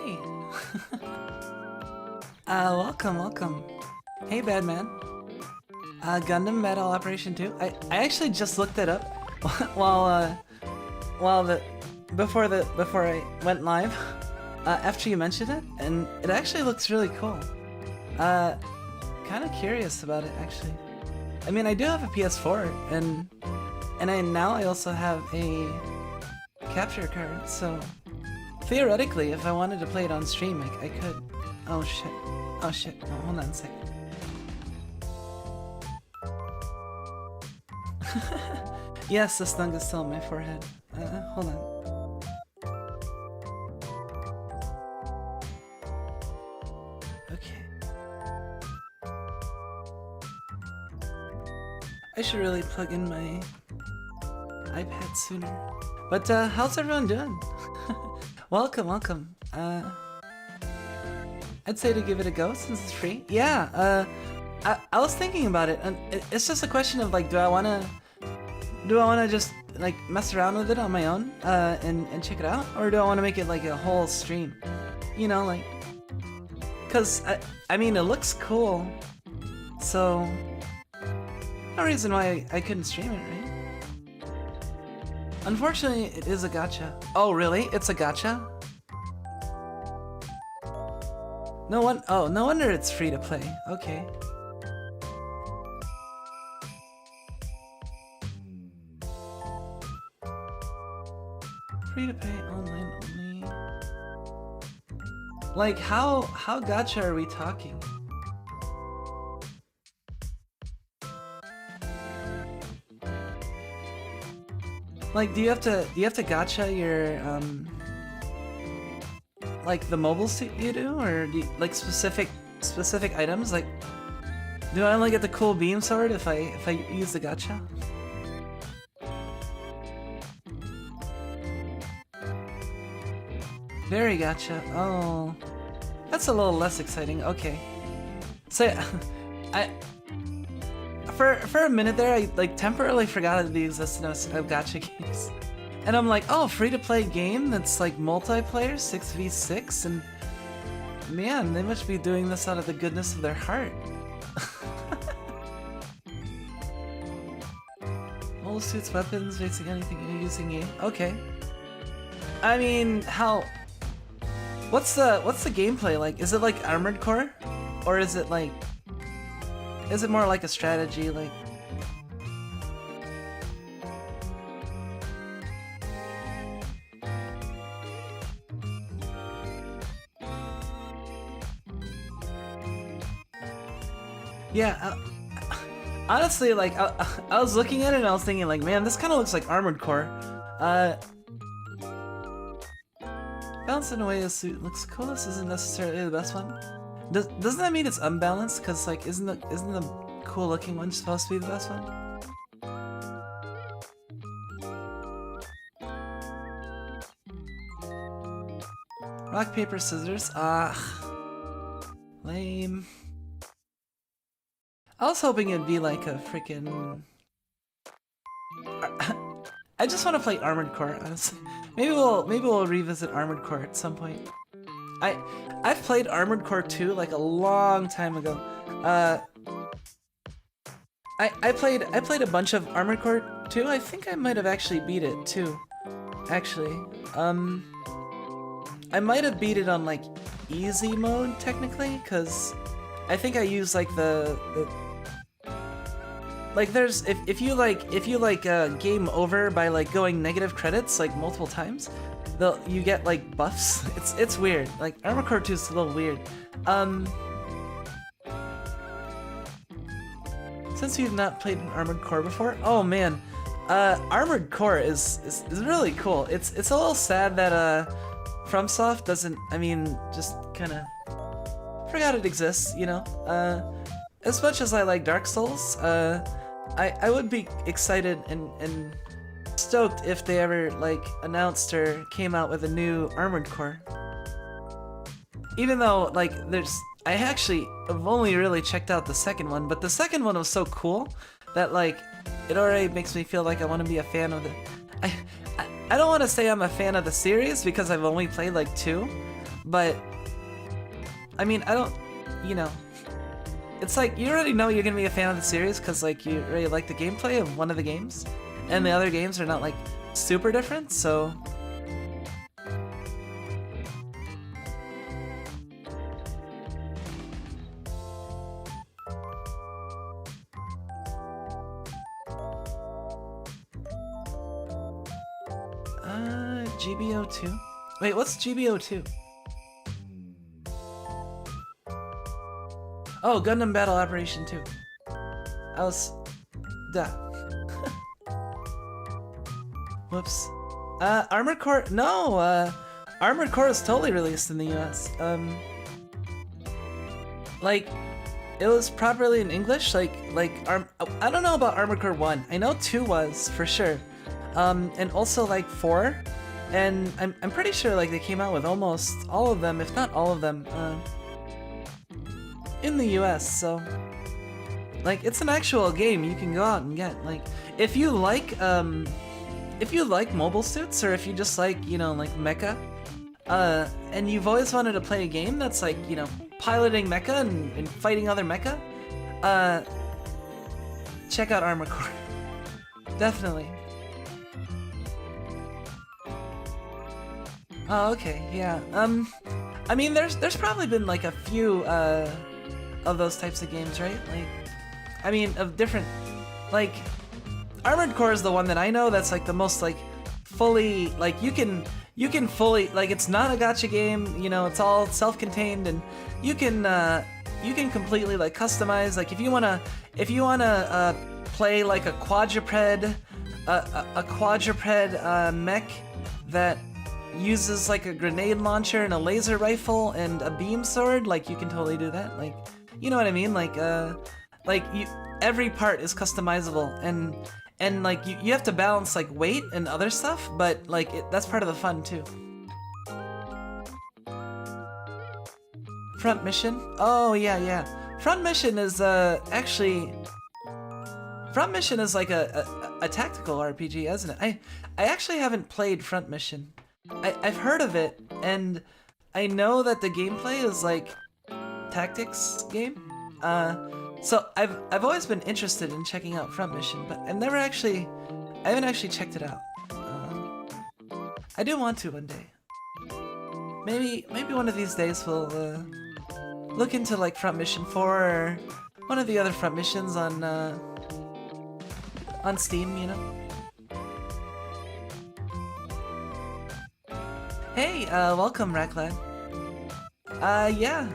Hey. Welcome. Hey, bad man. Gundam Battle Operation 2. I actually just looked it up before I went live. After you mentioned it, and it actually looks really cool. Kind of curious about it actually. I mean, I do have a PS4, and I also have a capture card, so theoretically, if I wanted to play it on stream, I could. Oh shit. Oh, hold on a second. Yes, the stung is still on my forehead. Hold on. Okay. I should really plug in my iPad sooner. But how's everyone doing? Welcome. I'd say to give it a go since it's free. Yeah, I was thinking about it, and it's just a question of like, do I wanna just like mess around with it on my own and check it out, or do I want to make it like a whole stream? You know, like, cause I mean it looks cool, so no reason why I couldn't stream it, right? Unfortunately, it is a gacha. Oh really? It's a gacha? No wonder it's free to play. Okay. Free to play online only. Like how gacha are we talking? Like do you have to gacha your like the mobile suit you do, or do you, like specific items? Like, do I only get the cool beam sword if I use the gacha? Very gacha. Oh, that's a little less exciting. Okay, so for a minute there, I like temporarily forgot the existence of gacha games. And I'm like, oh, free-to-play game that's like multiplayer, 6v6, and man, they must be doing this out of the goodness of their heart. Mobile suits, weapons, basically anything you're using game. Okay. I mean, what's the gameplay like? Is it like Armored Core? Or is it like, is it more like a strategy, like? Yeah, honestly, like, I was looking at it and I was thinking, like, man, this kind of looks like Armored Core. Balanced in a way a suit looks cool. This isn't necessarily the best one. Doesn't that mean it's unbalanced? Because, like, isn't the cool looking one supposed to be the best one? Rock, paper, scissors. Lame. I was hoping it'd be like a freaking. I just want to play Armored Core, honestly. Maybe we'll revisit Armored Core at some point. I've played Armored Core 2 like a long time ago. I played a bunch of Armored Core 2. I think I might have actually beat it too. Actually, I might have beat it on like easy mode technically, because I think I used like the like there's if you game over by like going negative credits like multiple times, you get like buffs. It's weird. Like Armored Core 2 is a little weird. Since you've not played Armored Core before, oh man, Armored Core is really cool. It's a little sad that FromSoft doesn't. I mean, just kind of forgot it exists. You know. As much as I like Dark Souls, I would be excited and stoked if they ever like announced or came out with a new Armored Core. Even though like I actually have only really checked out the second one, but the second one was so cool that like it already makes me feel like I want to be a fan of it. I don't want to say I'm a fan of the series because I've only played like 2, but I mean, I don't, you know, it's like you already know you're gonna be a fan of the series because like you already like the gameplay of one of the games, and the other games are not like super different, so. GBO2? Wait, what's GBO2? Oh, Gundam Battle Operation 2. I was... Duh. Whoops. Armored Core... No, Armored Core is totally released in the US. Like, it was properly in English, I don't know about Armored Core 1. I know 2 was, for sure. And also, like, 4. And I'm pretty sure, like, they came out with almost all of them, if not all of them, in the US, so... Like, it's an actual game you can go out and get. Like, if you like mobile suits, or if you just like, you know, like, mecha, and you've always wanted to play a game that's like, you know, piloting mecha and fighting other mecha, check out Armored Core. Definitely. Oh, okay, yeah. I mean, there's probably been like a few of those types of games, right? Like, I mean, of different, like, Armored Core is the one that I know that's like the most like fully, like you can fully, like, it's not a gacha game, you know, it's all self-contained, and you can completely like customize, like if you wanna play like a quadruped mech that uses like a grenade launcher and a laser rifle and a beam sword, like you can totally do that. Like, you know what I mean? Like every part is customizable, and like you have to balance like weight and other stuff, but like that's part of the fun too. Front Mission? Oh yeah. Front Mission is actually, Front Mission is like a tactical RPG, isn't it? I actually haven't played Front Mission. I've heard of it, and I know that the gameplay is like tactics game. So I've always been interested in checking out Front Mission, but I haven't actually checked it out. I do want to one day. Maybe one of these days we'll look into like Front Mission 4 or one of the other Front Missions on Steam, you know. Hey, welcome, Racklad. Yeah,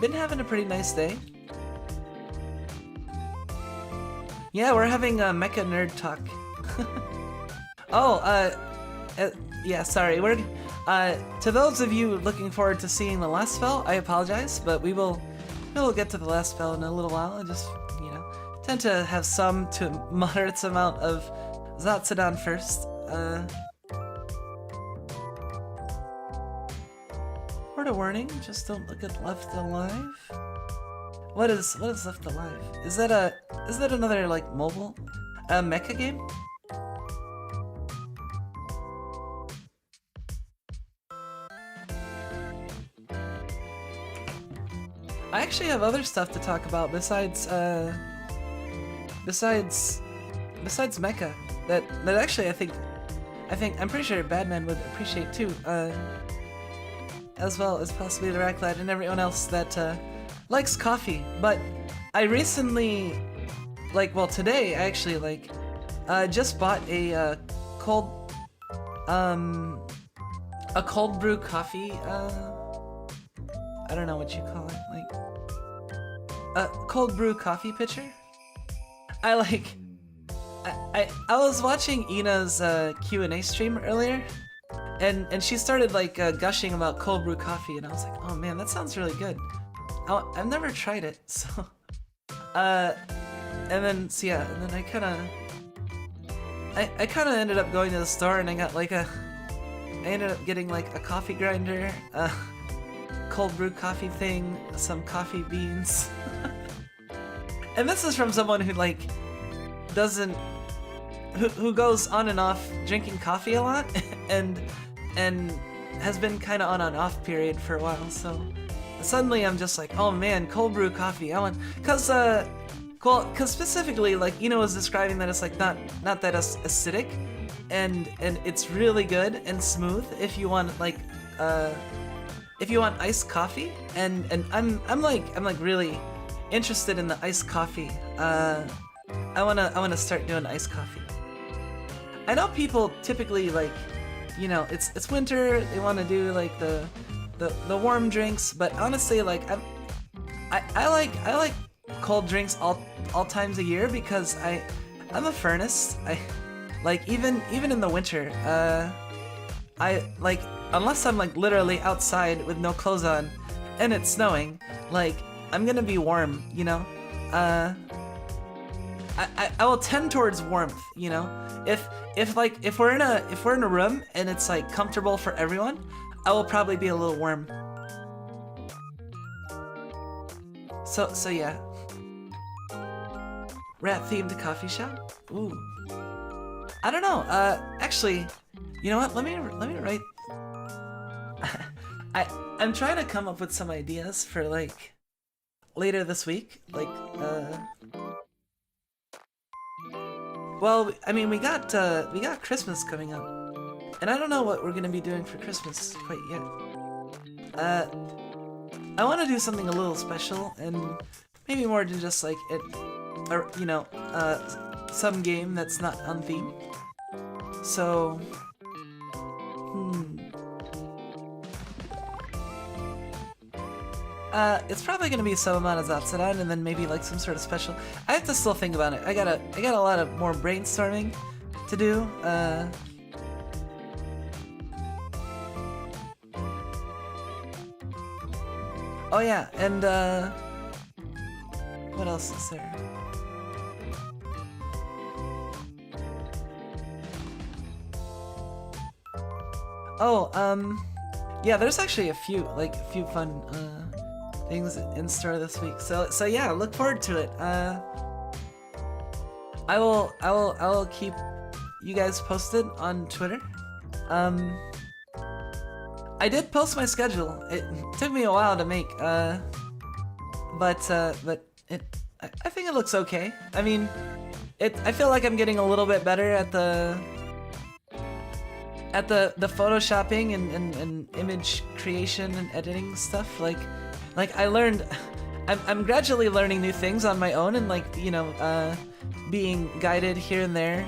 been having a pretty nice day. Yeah, we're having a Mecha Nerd Talk. Oh, yeah, sorry, we're, to those of you looking forward to seeing the last spell, I apologize, but we will get to the last spell in a little while. I just, you know, tend to have some to moderate amount of Zatsudan first. Word of warning, just don't look at Left Alive. What is Left Alive? Is that another like mobile mecha game? I actually have other stuff to talk about besides mecha that actually I'm pretty sure Badman would appreciate too, as well as possibly the Racklad and everyone else that likes coffee. But I recently, like, well, today I actually like just bought a cold brew coffee. I don't know what you call it, like a cold brew coffee pitcher. I was watching Ina's Q&A stream earlier, and she started like gushing about cold brew coffee, and I was like, oh man, that sounds really good. I've never tried it, so and then I kind of ended up going to the store, and I ended up getting like a coffee grinder, cold brew coffee thing, some coffee beans. And this is from someone who like who goes on and off drinking coffee a lot and has been kind of on an off period for a while, so suddenly I'm just like, oh man, cold brew coffee. I want, cause specifically, like, was describing that it's like not that acidic, and it's really good and smooth if you want like iced coffee, and I'm like really interested in the iced coffee. I wanna start doing iced coffee. I know people typically like, it's winter, they want to do like the warm drinks, but honestly, like I like cold drinks all times a year because I'm a furnace. I like even in the winter. I like, unless I'm like literally outside with no clothes on and it's snowing, like I'm gonna be warm, I will tend towards warmth, If we're in a room and it's like comfortable for everyone, I will probably be a little warm. So yeah. Rat themed coffee shop? Ooh. I don't know. Actually, you know what? Let me write. I'm trying to come up with some ideas for like later this week. Like, well, I mean, we got Christmas coming up, and I don't know what we're gonna be doing for Christmas quite yet. I want to do something a little special, and maybe more than just like it, or some game that's not on theme. So, it's probably gonna be some amount of Zatsudan, and then maybe like some sort of special. I have to still think about it. I got a lot of more brainstorming to do. Oh yeah, and what else is there? Oh, yeah, there's actually a few fun things in store this week. So yeah, look forward to it. I will keep you guys posted on Twitter. I did post my schedule. It took me a while to make, but I think it looks okay. I mean, I feel like I'm getting a little bit better at the photoshopping and image creation and editing stuff. Like I learned, I'm gradually learning new things on my own, and like, being guided here and there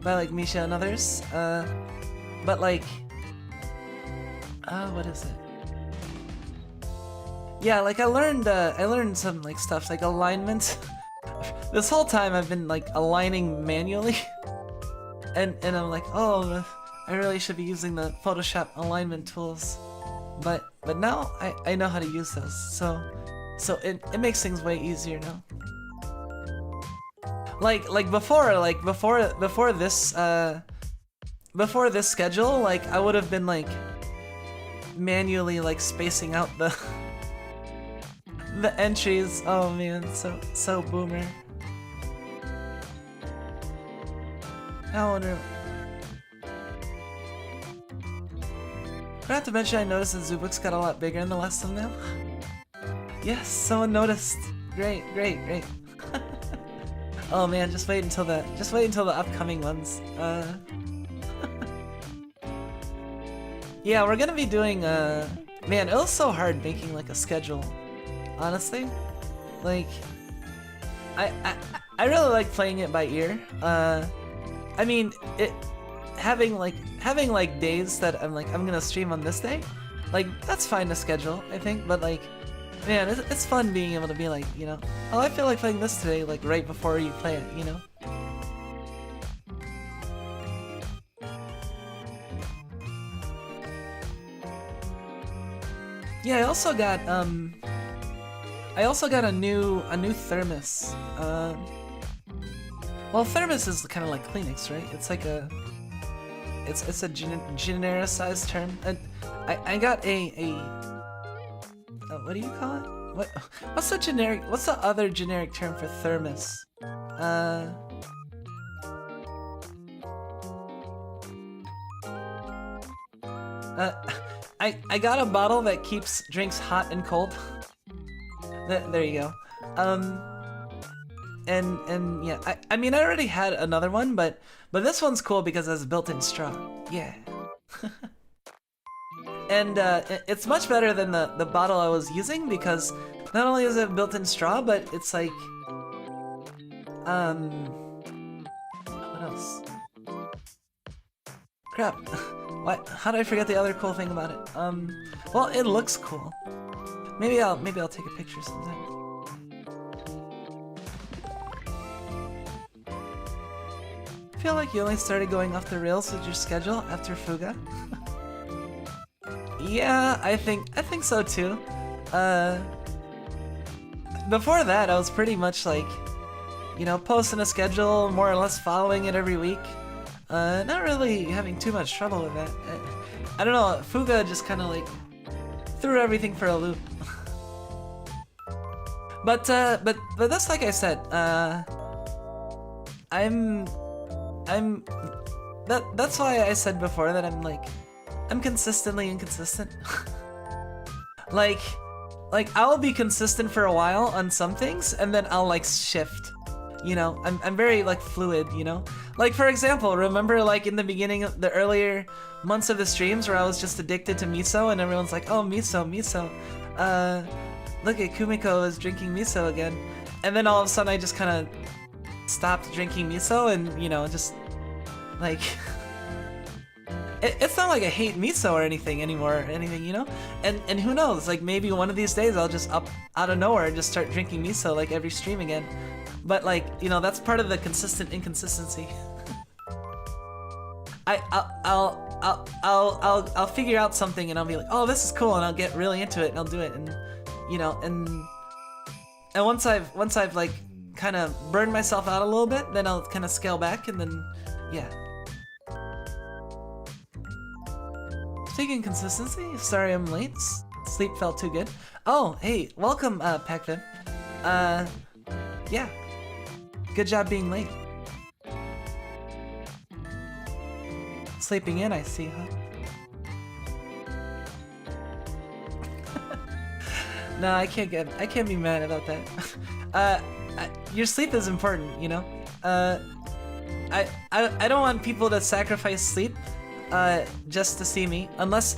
by like Misha and others. But like, what is it? Yeah, like I learned some like stuff like alignment. This whole time I've been like aligning manually. And I'm like, oh, I really should be using the Photoshop alignment tools, but now I know how to use those, so it makes things way easier now. Like before this schedule, like I would have been like manually like spacing out the entries. Oh man, so boomer. I wonder. Forgot to mention, I noticed that Zubuk's got a lot bigger in the last thumbnail. Yes, someone noticed. Great. Oh man, just wait until the upcoming ones. Yeah, we're gonna be doing. Man, it was so hard making like a schedule. Honestly, like, I really like playing it by ear. I mean, having like days that I'm gonna stream on this day, like that's fine to schedule, I think. But like, man, it's fun being able to be like, oh, I feel like playing this today, like right before you play it, Yeah, I also got a new thermos. Well, thermos is kind of like Kleenex, right? It's like it's a genericized term. And I got a what do you call it? What's the other generic term for thermos? I got a bottle that keeps drinks hot and cold. There you go. And yeah, I mean I already had another one, but this one's cool because it has a built-in straw. Yeah. And it's much better than the bottle I was using because not only is it a built-in straw, but it's like what else? Crap. What? How did I forget the other cool thing about it? Well, it looks cool. Maybe I'll take a picture sometime. I feel like you only started going off the rails with your schedule after Fuga. Yeah, I think so too. Before that, I was pretty much like, you know, posting a schedule, more or less following it every week. Not really having too much trouble with that. I don't know, Fuga just kind of like threw everything for a loop. But that's like I said. That's why I said before that I'm consistently inconsistent. like I'll be consistent for a while on some things and then I'll like shift. You know, I'm very like fluid, you know? Like for example, remember like in the beginning of the earlier months of the streams where I was just addicted to miso and everyone's like, oh, miso. Look at Kumiko is drinking miso again. And then all of a sudden I just kind of stopped drinking miso and, you know, just like it's not like I hate miso or anything anymore, you know? And who knows, like maybe one of these days I'll just up out of nowhere just start drinking miso like every stream again. But like, you know, that's part of the consistent inconsistency. I'll figure out something and I'll be like, oh, this is cool, and I'll get really into it and I'll do it, and you know, and once I've like kind of burned myself out a little bit, then I'll kind of scale back and then yeah. Speaking of consistency, sorry I'm late. Sleep felt too good. Oh, hey, welcome, Pacvin. Yeah. Good job being late. Sleeping in, I see, huh? No, I can't be mad about that. Your sleep is important, you know? I don't want people to sacrifice sleep just to see me, unless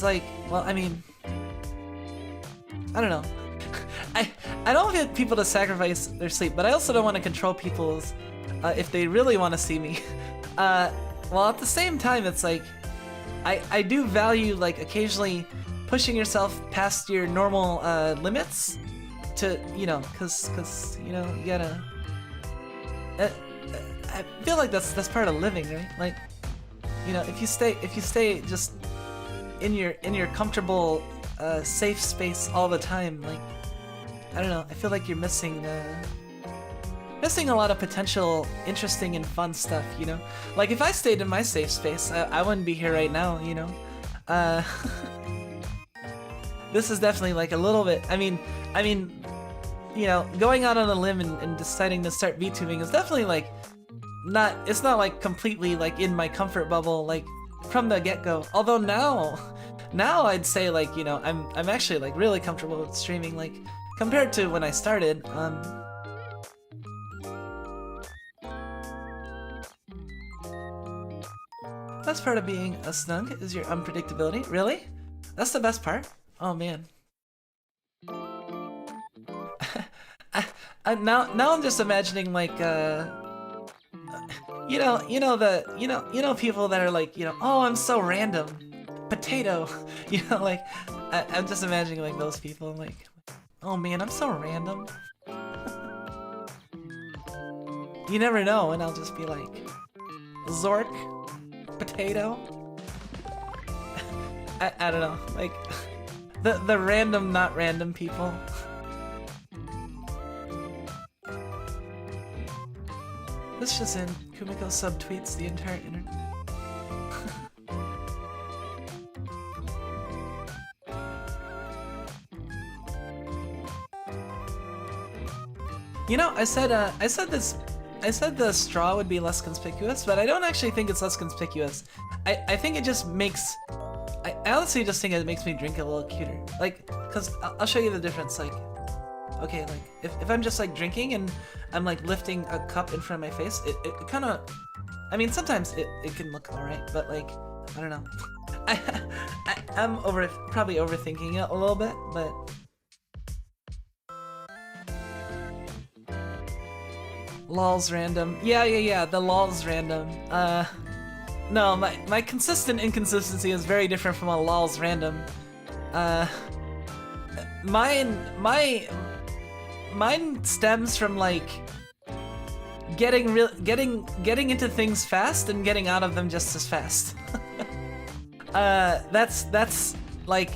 like, well, I mean, I don't know. I don't want people to sacrifice their sleep, but I also don't want to control people's if they really want to see me. Well, at the same time, it's like I do value like occasionally pushing yourself past your normal limits to, you know, cause you know, you gotta. I feel like that's part of living, right? Like, you know, if you stay just in your comfortable safe space all the time, like, I don't know, I feel like you're missing a lot of potential interesting and fun stuff, you know? Like if I stayed in my safe space, I wouldn't be here right now, you know? This is definitely like a little bit, I mean, you know, going out on a limb and deciding to start VTubing is definitely like it's not like completely like in my comfort bubble like from the get-go. Although now I'd say like, you know, I'm actually like really comfortable with streaming, like compared to when I started. Best part of being a snug is your unpredictability. Really? That's the best part? Oh man. Now I'm just imagining like you know people that are like, you know, oh, I'm so random, potato, you know, like I'm just imagining like those people, like, oh man, I'm so random. You never know, and I'll just be like, Zork, potato. I don't know, like the random, not random people. This just in, Kumiko subtweets the entire internet. You know, I said the straw would be less conspicuous, but I don't actually think it's less conspicuous. I think it just makes, I honestly just think it makes me drink a little cuter. Like, cause I'll show you the difference. Like, okay, like if I'm just like drinking and I'm like lifting a cup in front of my face, it kind of, I mean, sometimes it can look alright, but like, I don't know. I'm probably overthinking it a little bit, but. LOL's random. Yeah, the LOL's random. No, my consistent inconsistency is very different from a LOL's random. Mine stems from like getting into things fast and getting out of them just as fast. That's like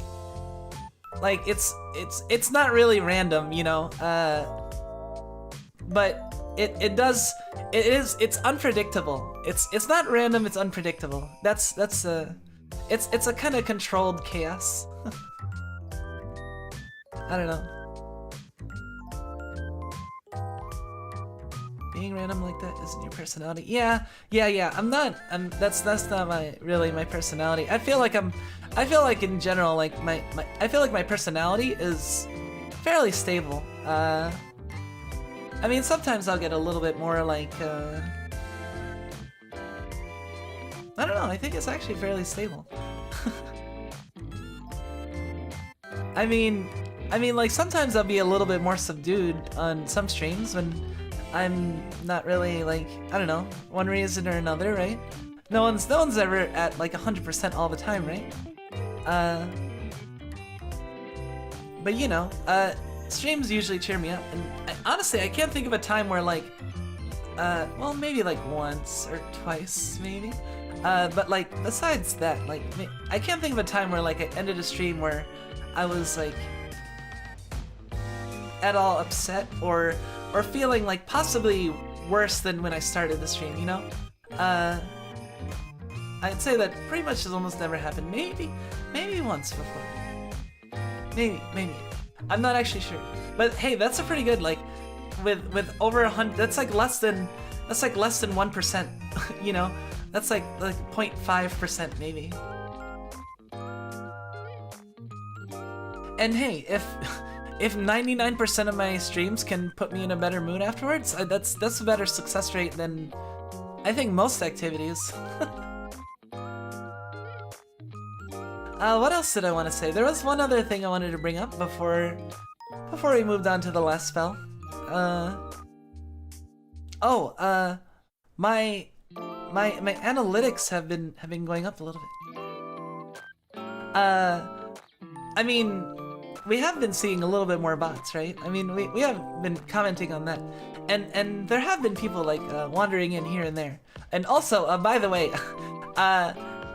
it's not really random, you know. But it's unpredictable. It's not random, it's unpredictable. It's a kind of controlled chaos. I don't know. Being random like that isn't your personality. Yeah. That's not my personality. I feel like in general, like I feel like my personality is fairly stable. I mean, sometimes I'll get a little bit more like, I don't know, I think it's actually fairly stable. I mean, like sometimes I'll be a little bit more subdued on some streams when I'm not really like, I don't know, one reason or another, right? No one's ever at like 100% all the time, right? But you know, streams usually cheer me up, and honestly, I can't think of a time where like, well, maybe like once or twice, maybe. But like, besides that, like, I can't think of a time where like I ended a stream where I was like at all upset or feeling like possibly worse than when I started the stream, you know? I'd say that pretty much has almost never happened. Maybe once before. Maybe. I'm not actually sure. But hey, that's a pretty good, like, with over 100, that's like less than 1%, you know? That's like 0.5% maybe. And hey, if 99% of my streams can put me in a better mood afterwards, that's a better success rate than I think most activities. What else did I want to say? There was one other thing I wanted to bring up before we moved on to the last spell. My analytics have been going up a little bit. I mean, we have been seeing a little bit more bots, right? I mean, we have been commenting on that, and there have been people like wandering in here and there. And also, by the way,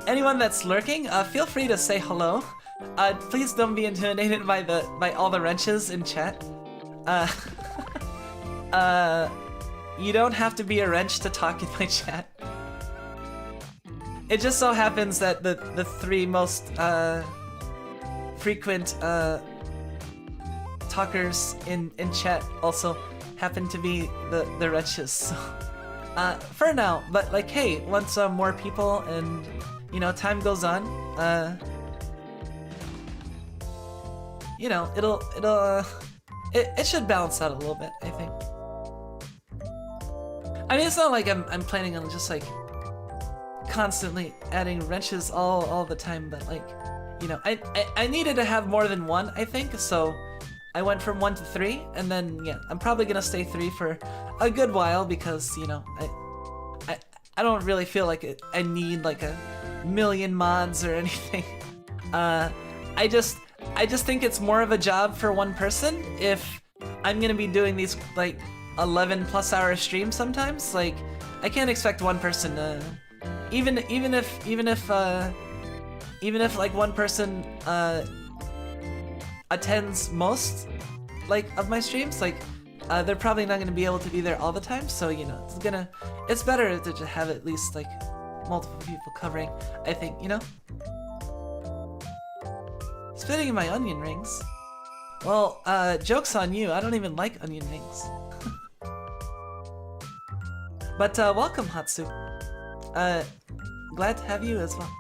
anyone that's lurking, feel free to say hello. Please don't be intimidated by all the wrenches in chat. You don't have to be a wrench to talk in my chat. It just so happens that the three most frequent talkers in chat also happen to be the wretches. So, for now, but like, hey, once more people and you know time goes on, you know it should balance out a little bit, I think. I mean, it's not like I'm planning on just like constantly adding wrenches all the time, but like, you know, I needed to have more than one, I think, so I went from 1 to 3, and then yeah, I'm probably gonna stay 3 for a good while because, you know, I don't really feel like I need like a million mods or anything. I just think it's more of a job for one person if I'm gonna be doing these like 11+ hour streams sometimes. Like, I can't expect one person to even if like one person attends most like of my streams, like they're probably not going to be able to be there all the time, so you know, it's better to just have at least like multiple people covering, I think, you know. Spitting in my onion rings. Well, joke's on you, I don't even like onion rings. But welcome, Hatsu. Glad to have you as well.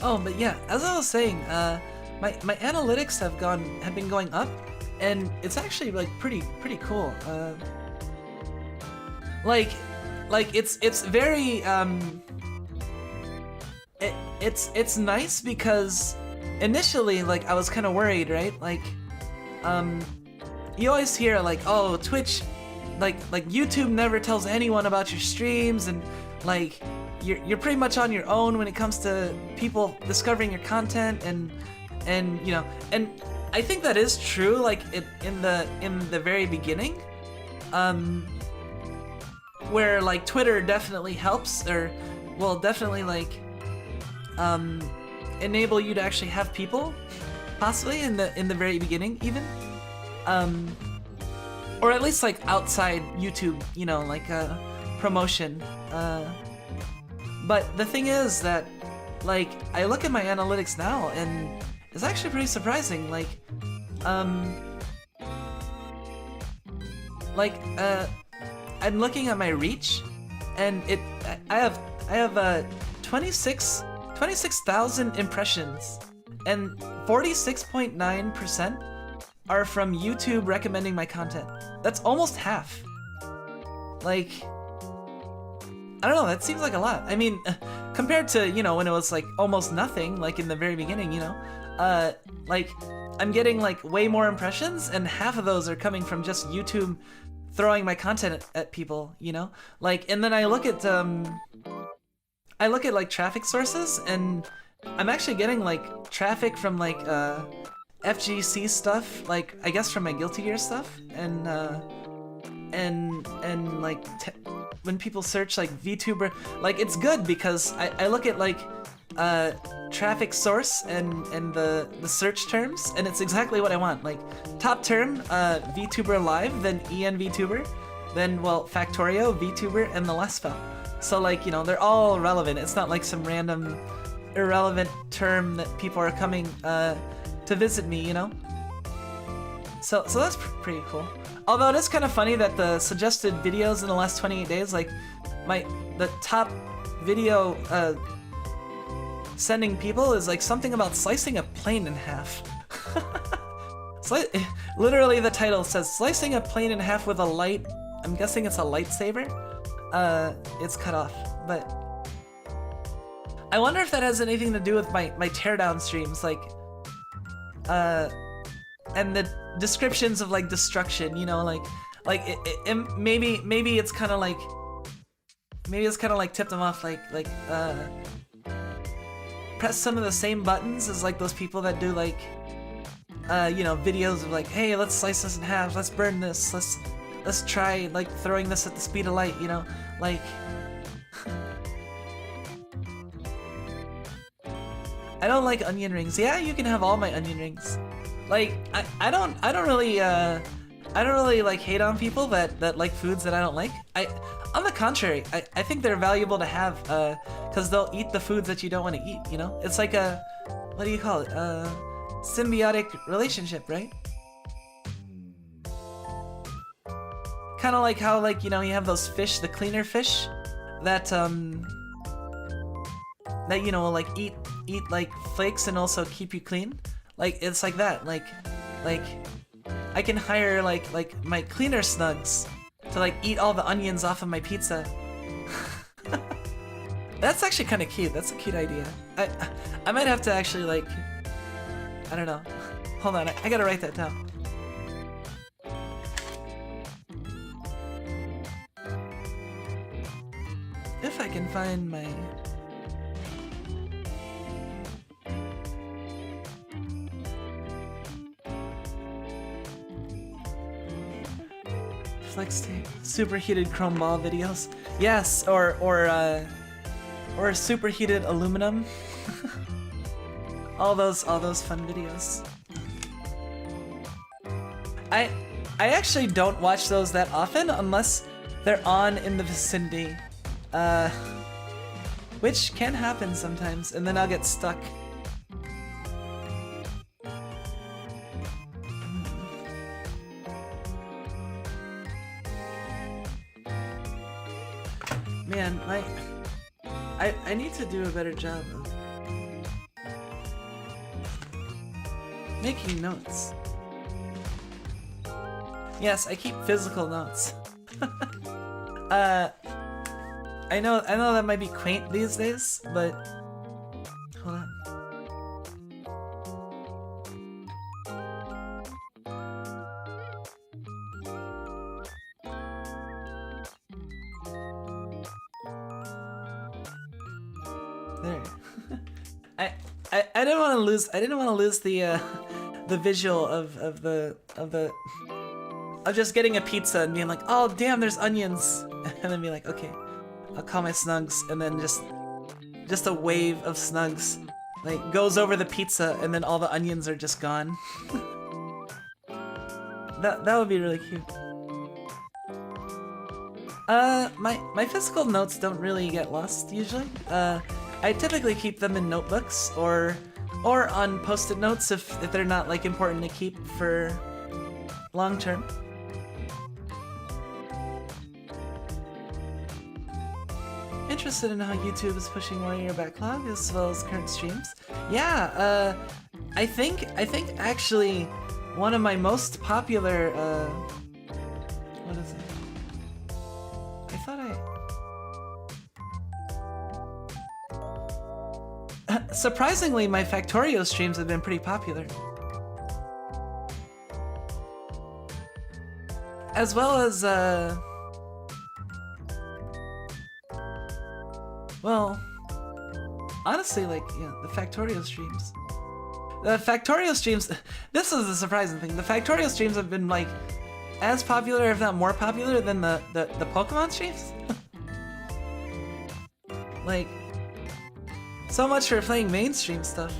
Oh, but yeah, as I was saying, my analytics have been going up, and it's actually like pretty cool. Like it's very it's nice because initially like I was kind of worried, right? Like you always hear like, oh, Twitch, like YouTube never tells anyone about your streams, and like you're pretty much on your own when it comes to people discovering your content, and you know, and I think that is true, like in the very beginning, where like Twitter definitely helps, or will definitely like enable you to actually have people, possibly in the very beginning even, or at least like outside YouTube, you know, like promotion. But the thing is that like I look at my analytics now and it's actually pretty surprising. Like I'm looking at my reach, and I have 26,000 impressions, and 46.9% are from YouTube recommending my content. That's almost half. Like, I don't know, that seems like a lot. I mean, compared to, you know, when it was like almost nothing, like in the very beginning, you know, like I'm getting like way more impressions, and half of those are coming from just YouTube throwing my content at people, you know? Like, and then I look at like traffic sources, and I'm actually getting like traffic from like FGC stuff, like I guess from my Guilty Gear stuff, and like when people search like VTuber, like it's good because I look at like traffic source and the search terms, and it's exactly what I want. Like top term, VTuber Live, then EN VTuber, then well Factorio, VTuber, and the last spell. So like, you know, they're all relevant. It's not like some random irrelevant term that people are coming to visit me, you know? So that's pretty cool. Although it is kind of funny that the suggested videos in the last 28 days, like the top video sending people is like something about slicing a plane in half. Literally the title says slicing a plane in half with a light, I'm guessing it's a lightsaber. It's cut off, but I wonder if that has anything to do with my teardown streams, like and the descriptions of like destruction, you know, like maybe it's kind of like tipped them off, like press some of the same buttons as like those people that do like you know, videos of like, hey, let's slice this in half, let's burn this, let's try like throwing this at the speed of light, you know, like I don't like onion rings. Yeah, you can have all my onion rings. Like I don't really like hate on people that like foods that I don't like. On the contrary, I think they're valuable to have because they'll eat the foods that you don't want to eat, you know? It's like a, what do you call it? Symbiotic relationship, right? Kind of like how, like, you know, you have those fish, the cleaner fish, that you know, like eat like flakes and also keep you clean. Like it's like that. Like I can hire like my cleaner snugs to like eat all the onions off of my pizza. That's actually kind of cute. That's a cute idea. I might have to actually like, I don't know. Hold on, I gotta write that down. If I can find my... Flex tape, superheated chrome ball videos. Yes, or superheated aluminum. all those fun videos. I actually don't watch those that often unless they're on in the vicinity. Which can happen sometimes, and then I'll get stuck. Man, I need to do a better job of Making notes. Yes, I keep physical notes. I know that might be quaint these days, but hold on. There. I didn't want to lose. I didn't want to lose the visual of just getting a pizza and being like, oh damn, there's onions, and then be like, okay, I'll call my Snugs, and then just a wave of Snugs like goes over the pizza, and then all the onions are just gone. that would be really cute. My physical notes don't really get lost usually. I typically keep them in notebooks or on post-it notes if they're not like important to keep for long term. Interested in how YouTube is pushing more of your backlog as well as current streams. Yeah, I think actually one of my most popular what is it? I thought surprisingly, my Factorio streams have been pretty popular. As well as, well, honestly, like, yeah, the Factorio streams. The Factorio streams, this is the surprising thing, the Factorio streams have been, like, as popular, if not more popular, than the Pokemon streams. Like, so much for playing mainstream stuff.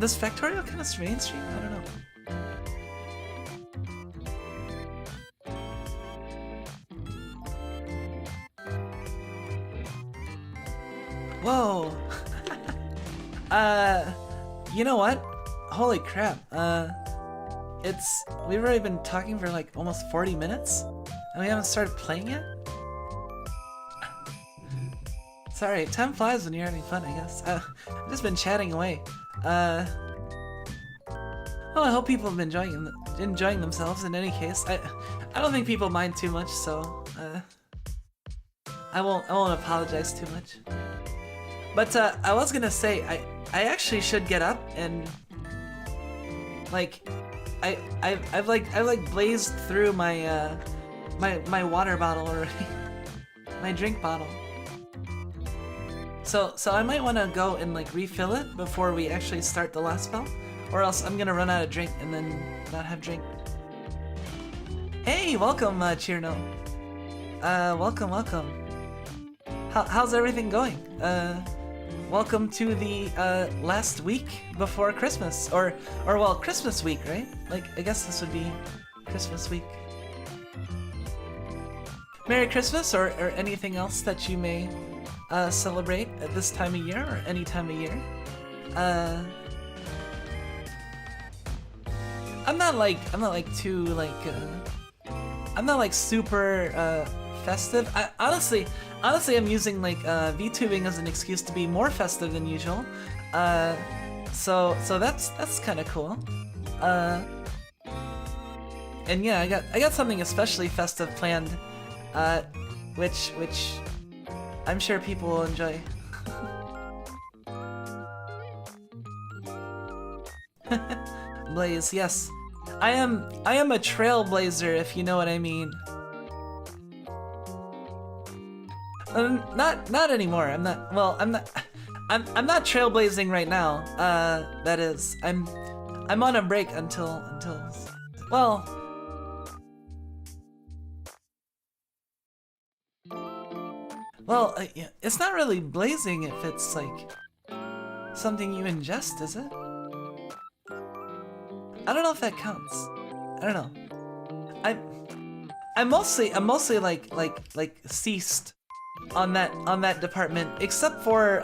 Does Factorio count as mainstream? I don't know. Whoa! You know what? Holy crap, we've already been talking for like almost 40 minutes, and we haven't started playing yet? Sorry, time flies when you're having fun, I guess. I've just been chatting away. Well, I hope people have been enjoying themselves in any case. I don't think people mind too much, so, I won't apologize too much. But, I was gonna say, I actually should get up and, like, I've blazed through my, my water bottle already. My drink bottle. So I might want to go and like refill it before we actually start the last spell, or else I'm gonna run out of drink and then not have drink. Hey, welcome, Cheerno. Welcome. How's everything going? Welcome to the last week before Christmas, or well, Christmas week, right? Like, I guess this would be Christmas week. Merry Christmas, or anything else that you may celebrate at this time of year, or any time of year. I'm not like super festive. Honestly, I'm using like VTubing as an excuse to be more festive than usual. So that's kind of cool. And yeah, I got something especially festive planned, which I'm sure people will enjoy. Blaze, yes. I am a trailblazer, if you know what I mean. Not anymore. I'm not not trailblazing right now. That is, I'm on a break until well, yeah, it's not really blazing if it's like something you ingest, is it? I don't know if that counts. I don't know. I'm mostly like ceased on that department, except for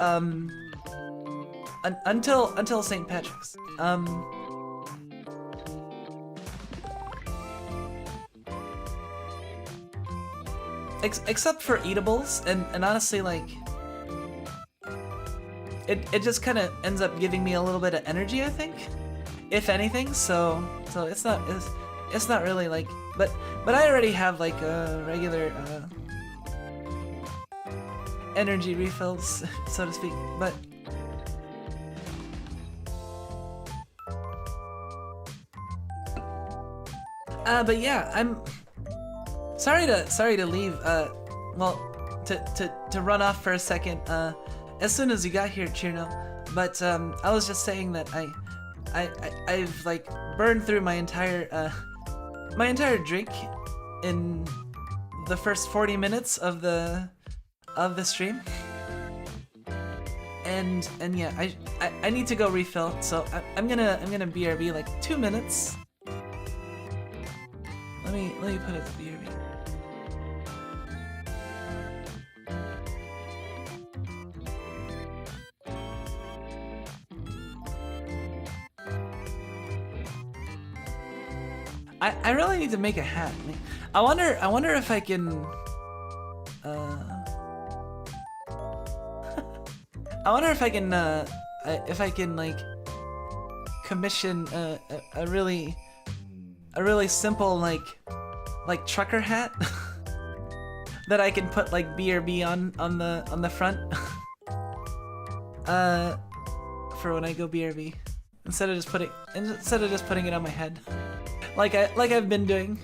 until St. Patrick's. Except for eatables, and honestly, like, it just kind of ends up giving me a little bit of energy, I think. if anything. So it's not really like, but I already have like a regular energy refills, so to speak. But yeah, I'm sorry to leave. Well, to run off for a second. As soon as you got here, Chirno. But I was just saying that I've like burned through my entire drink in the first 40 minutes of the stream. And yeah, I need to go refill. So I'm gonna BRB like 2 minutes. Let me put it to BRB. I really need to make a hat. I wonder if I can I wonder if I can like commission a really simple like trucker hat that I can put like BRB on the front for when I go BRB instead of just putting it on my head like I've been doing.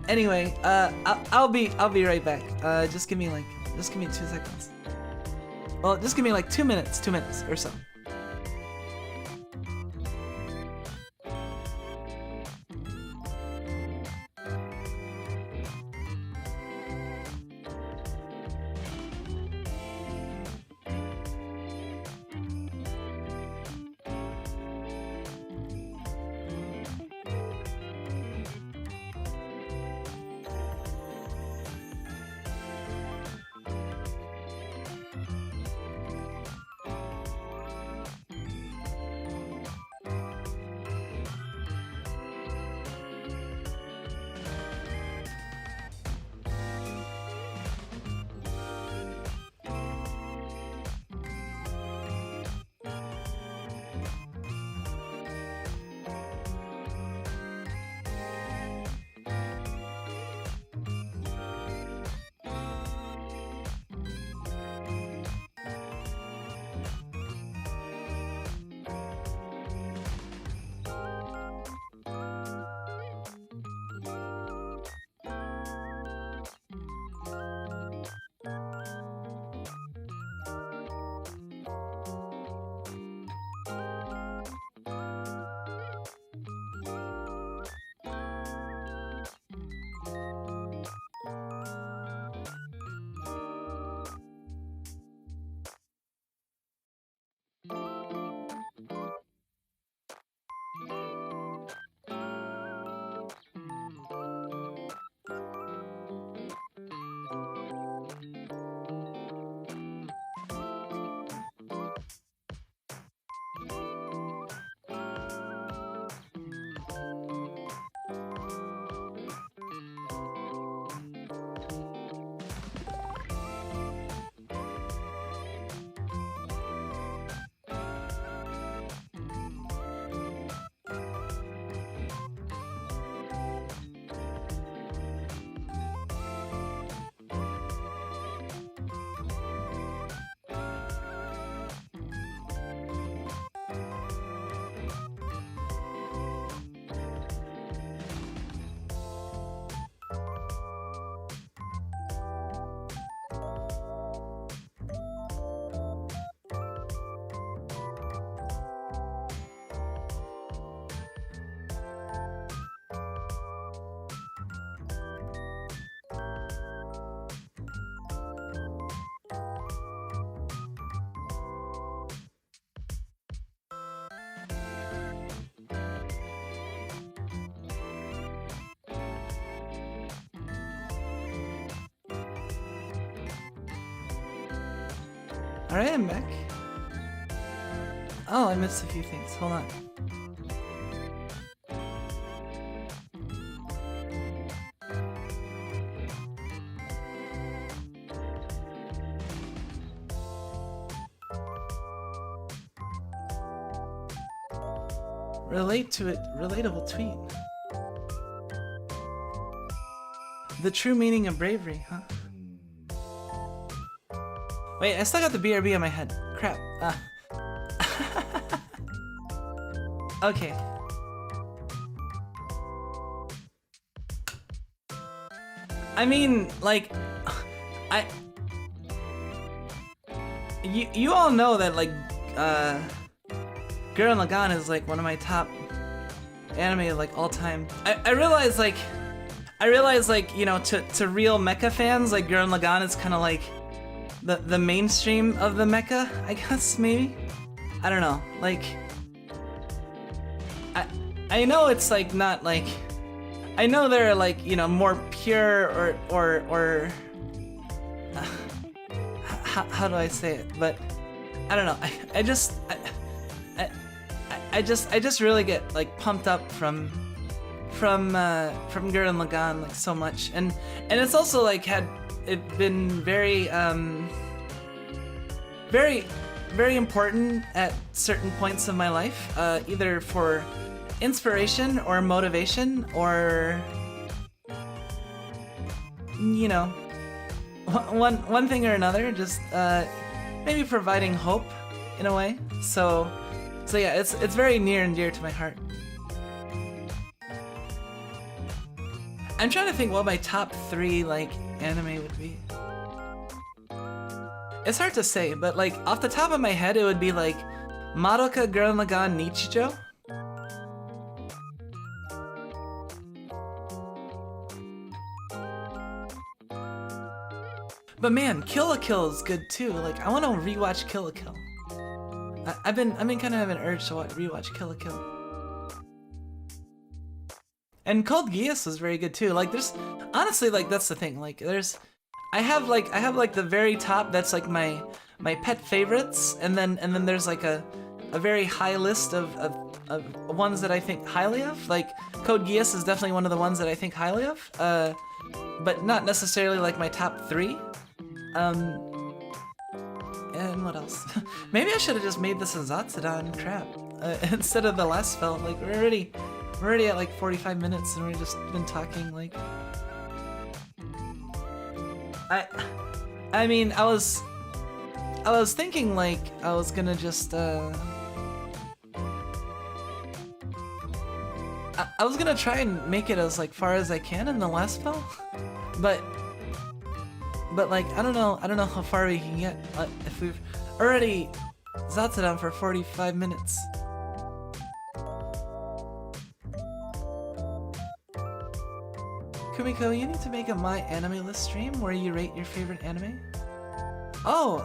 Anyway, I'll be right back. Just give me 2 seconds. Well, just give me like 2 minutes or so. Alright, I'm back. Oh, I missed a few things. Hold on. relate to it. Relatable tweet. The true meaning of bravery, huh? Wait, I still got the BRB on my head. Crap. Okay. I mean, like, you all know that, like, Gurren Lagann is like one of my top anime like all time. I realize like you know, to real mecha fans, like Gurren Lagann is kind of like the mainstream of the mecha, I guess, maybe. I don't know. Like, I know it's like not like, I know there are like, you know, more pure or how do I say it? But I don't know. I just really get like pumped up from Gurren Lagann like so much, and it's also like had it been very very important at certain points of my life, either for inspiration or motivation or, you know, one thing or another, just maybe providing hope in a way. So yeah, it's very near and dear to my heart. I'm trying to think what my top 3 like anime would be. It's hard to say, but like off the top of my head, it would be like Madoka, Gurren Lagann, Nichijou. But man, Kill la Kill is good too. Like, I want to rewatch Kill la Kill. I've been kind of having an urge to rewatch Kill la Kill. And Code Geass was very good too. Like, there's honestly, like, that's the thing. Like, I have like the very top that's like my pet favorites, and then there's like a very high list of ones that I think highly of. Like, Code Geass is definitely one of the ones that I think highly of, but not necessarily like my top 3. And what else? Maybe I should have just made this a Zatsudan, crap, instead of the last spell. Like, we're already at like 45 minutes and we've just been talking like. I mean, I was thinking like I was gonna just I was gonna try and make it as like far as I can in the last spell, but like I don't know how far we can get if we've already Zatsudan for 45 minutes. Kumiko, you need to make a My Anime List stream where you rate your favorite anime. Oh,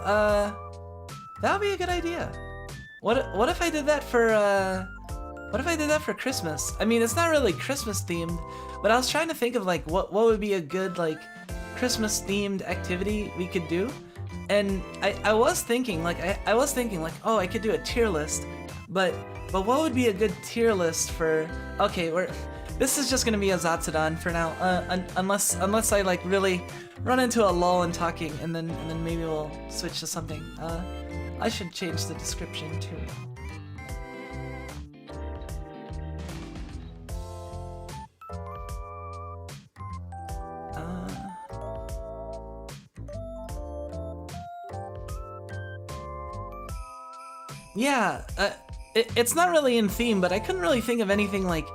that would be a good idea. What if I did that for Christmas? I mean, it's not really Christmas themed, but I was trying to think of like what would be a good like Christmas themed activity we could do, and I was thinking like oh, I could do a tier list, but what would be a good tier list for? Okay, this is just gonna be a Zatsudan for now, unless I like really run into a lull in talking, and then maybe we'll switch to something. I should change the description too. Yeah, it's not really in theme, but I couldn't really think of anything like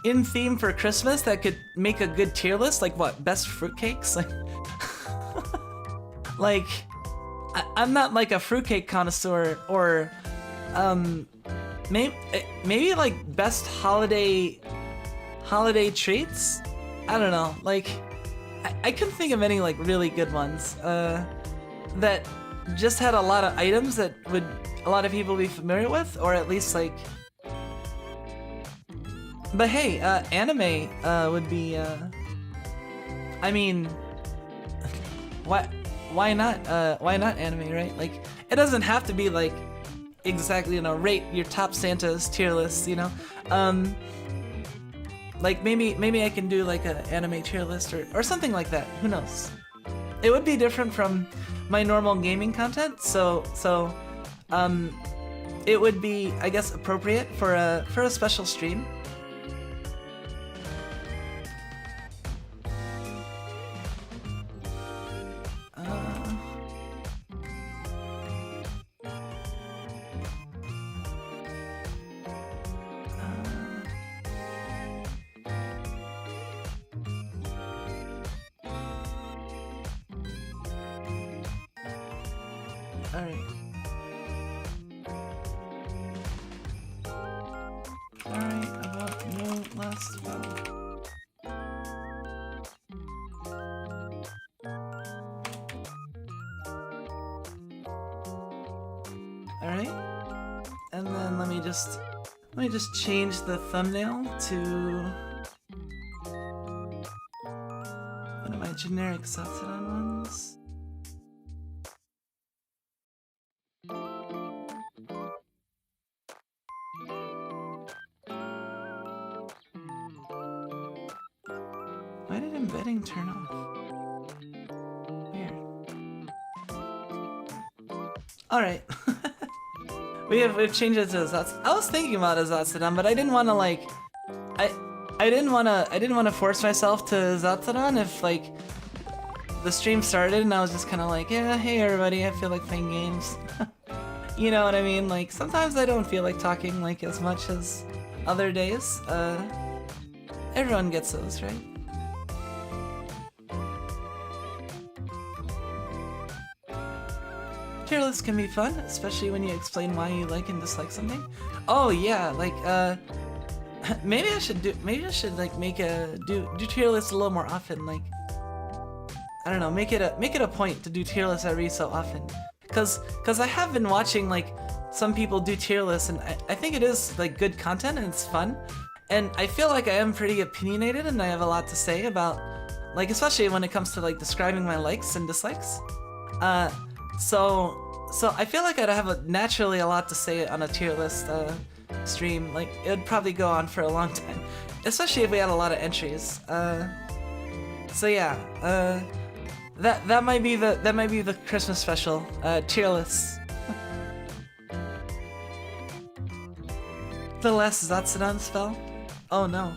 in theme for Christmas that could make a good tier list. Like what, best fruitcakes? Like, I'm not like a fruitcake connoisseur, or maybe like best holiday treats. I don't know. Like, I couldn't think of any like really good ones that just had a lot of items that would a lot of people be familiar with, or at least like. But hey, anime would be. I mean, why not? Why not anime, right? Like, it doesn't have to be like exactly, you know, rate your top Santa's tier list, you know. Like maybe I can do like an anime tier list or something like that. Who knows? It would be different from my normal gaming content, so it would be, I guess, appropriate for a special stream. Let me just change the thumbnail to one of my generic Zatsudan ones. Why did embedding turn off? Weird. Alright. We've changed it to Zatsudan. I was thinking about a Zatsudan, but I didn't want to like, I didn't want to force myself to Zatsudan if like the stream started and I was just kind of like, yeah, hey everybody, I feel like playing games. You know what I mean? Like sometimes I don't feel like talking like as much as other days. Everyone gets those, right? Tier lists can be fun, especially when you explain why you like and dislike something. Oh yeah, like maybe I should like do tier lists a little more often. Like I don't know, make it a point to do tier lists every so often. Cause I have been watching like some people do tier lists, and I think it is like good content and it's fun. And I feel like I am pretty opinionated and I have a lot to say about, like, especially when it comes to like describing my likes and dislikes. So I feel like I'd have naturally a lot to say on a tier list stream. Like it would probably go on for a long time, especially if we had a lot of entries. So yeah, that might be the Christmas special tier list. The last Zatsudan spell? Oh no.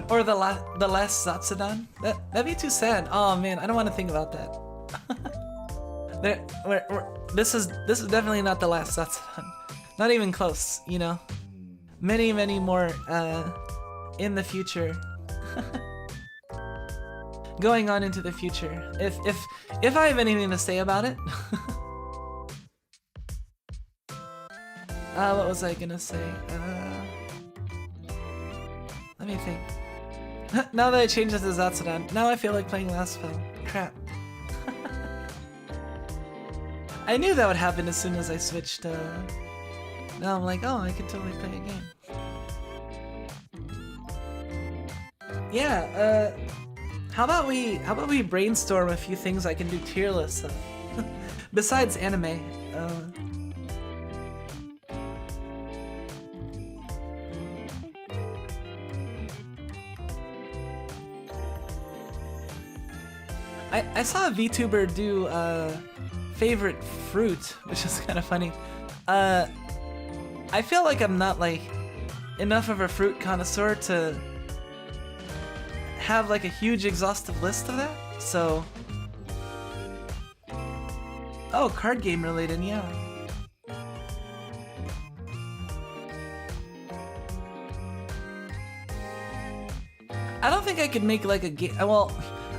Or the last Zatsudan? That'd be too sad. Oh man, I don't want to think about that. This is definitely not the last Zatsudan. Not even close, you know. Many more in the future. Going on into the future. If I have anything to say about it. What was I gonna say? Let me think. Now that I changed it to Zatsudan, now I feel like playing last spell. Crap. I knew that would happen as soon as I switched. Now I'm like, oh, I could totally play a game. Yeah. How about we brainstorm a few things I can do tier lists of, besides anime. I saw a VTuber do favorite fruit, which is kind of funny. I feel like I'm not like enough of a fruit connoisseur to have like a huge exhaustive list of that. So, oh, card game related, yeah. I don't think I could make like a game. Well,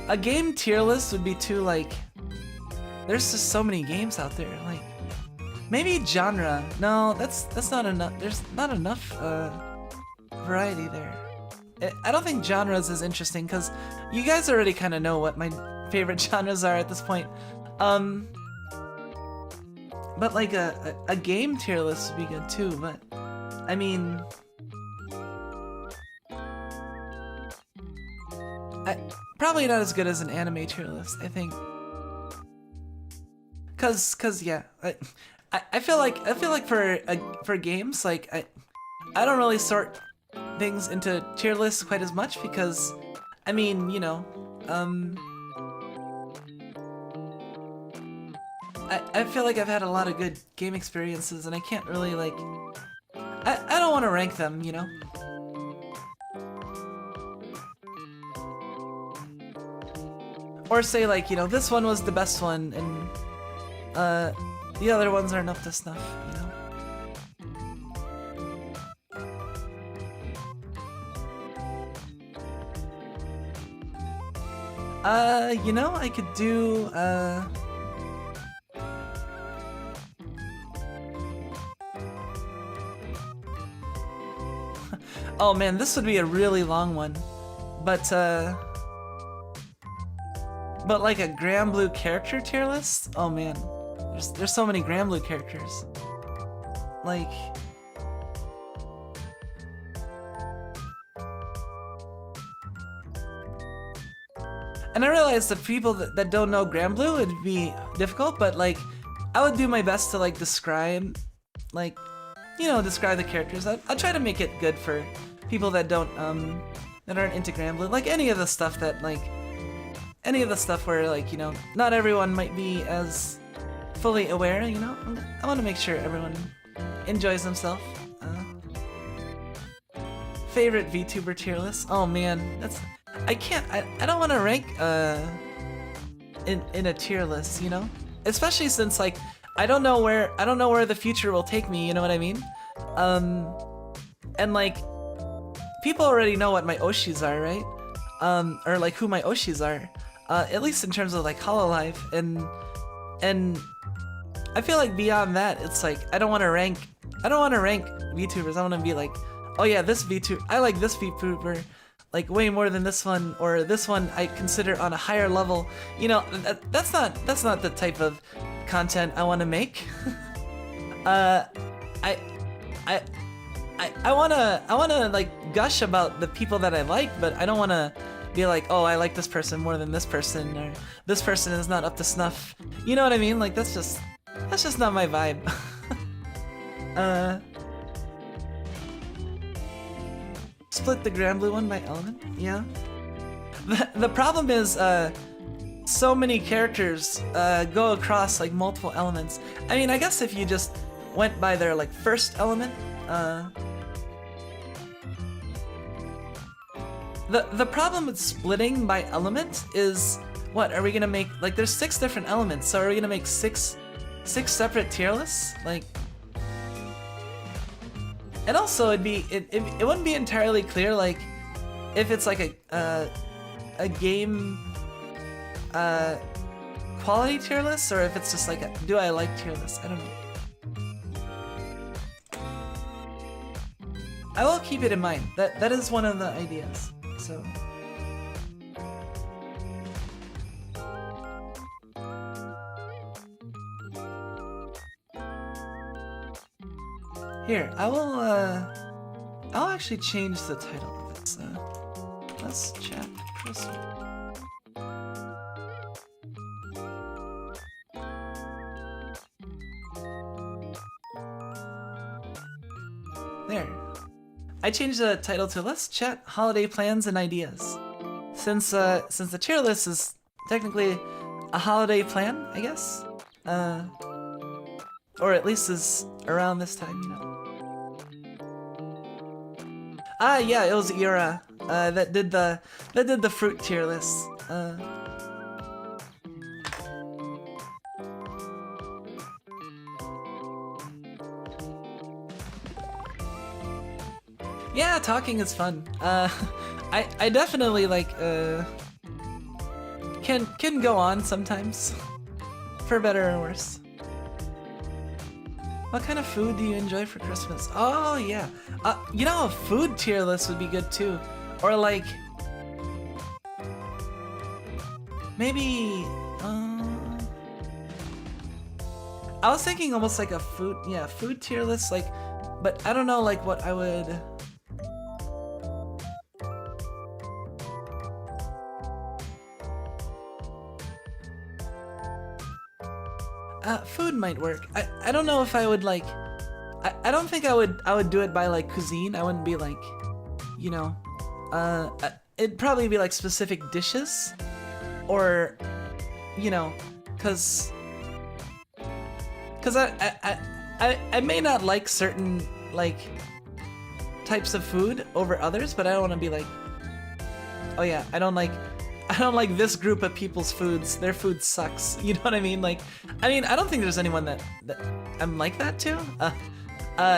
a game tier list would be too like. There's just so many games out there. Like maybe genre. No, that's not enough. There's not enough variety there. I don't think genres is interesting because you guys already kind of know what my favorite genres are at this point. But like a game tier list would be good too. But I mean. Probably not as good as an anime tier list, I think. Cause yeah, I feel like for games, like I don't really sort things into tier lists quite as much because, I mean, you know, I feel like I've had a lot of good game experiences, and I can't really like. I don't want to rank them, you know. Or say like, you know, this one was the best one, and the other ones aren't up to snuff, you know. You know, I could do, oh man, this would be a really long one, but like a Granblue character tier list? Oh man, there's so many Granblue characters. Like, and I realize that people that don't know Granblue, it'd be difficult, but like, I would do my best to like describe, like, you know, describe the characters. I'll try to make it good for people that don't, that aren't into Granblue. Like any of the stuff that like, any of the stuff where like, you know, not everyone might be as fully aware, you know? I want to make sure everyone enjoys themselves. Favorite VTuber tier list? Oh man, that's... I don't want to rank in a tier list, you know? Especially since like I don't know where the future will take me, you know what I mean? And like people already know what my Oshis are, right? Or like who my Oshis are. At least in terms of like Hololive, and I feel like beyond that, it's like I don't want to rank VTubers. I want to be like, oh yeah, this VTuber, I like this VTuber like way more than this one, or this one I consider on a higher level. You know, that's not the type of content I want to make. I wanna like gush about the people that I like, but I don't wanna be like, oh, I like this person more than this person, or this person is not up to snuff. You know what I mean? Like that's just not my vibe. Split the Granblue one by element? Yeah. The problem is, so many characters go across like multiple elements. I mean, I guess if you just went by their like first element, the problem with splitting by element is, what are we gonna make? Like, there's 6 different elements, so are we gonna make six separate tier lists? Like, and also it wouldn't be entirely clear like if it's like a game quality tier list, or if it's just like a do I like tier list. I don't know. I will keep it in mind. That is one of the ideas. So here, I'll actually change the title of this. Let's chat Christmas. There. I changed the title to Let's Chat Holiday Plans and Ideas. Since the tier list is technically a holiday plan, I guess. Or at least is around this time, you know. Ah, yeah, it was Ira that did the fruit tier list. Yeah, talking is fun. I definitely like can go on sometimes, for better or worse. What kind of food do you enjoy for Christmas? Oh yeah, you know, a food tier list would be good too, or like maybe I was thinking almost like a food tier list, like, but I don't know like what I would. Food might work. I don't know if I would like. I don't think I would do it by like cuisine. I wouldn't be like, you know, it'd probably be like specific dishes, or, you know, cause Cause I may not like certain like types of food over others, but I don't want to be like, oh yeah, I don't like this group of people's foods. Their food sucks. You know what I mean? Like, I don't think there's anyone that I'm like that to.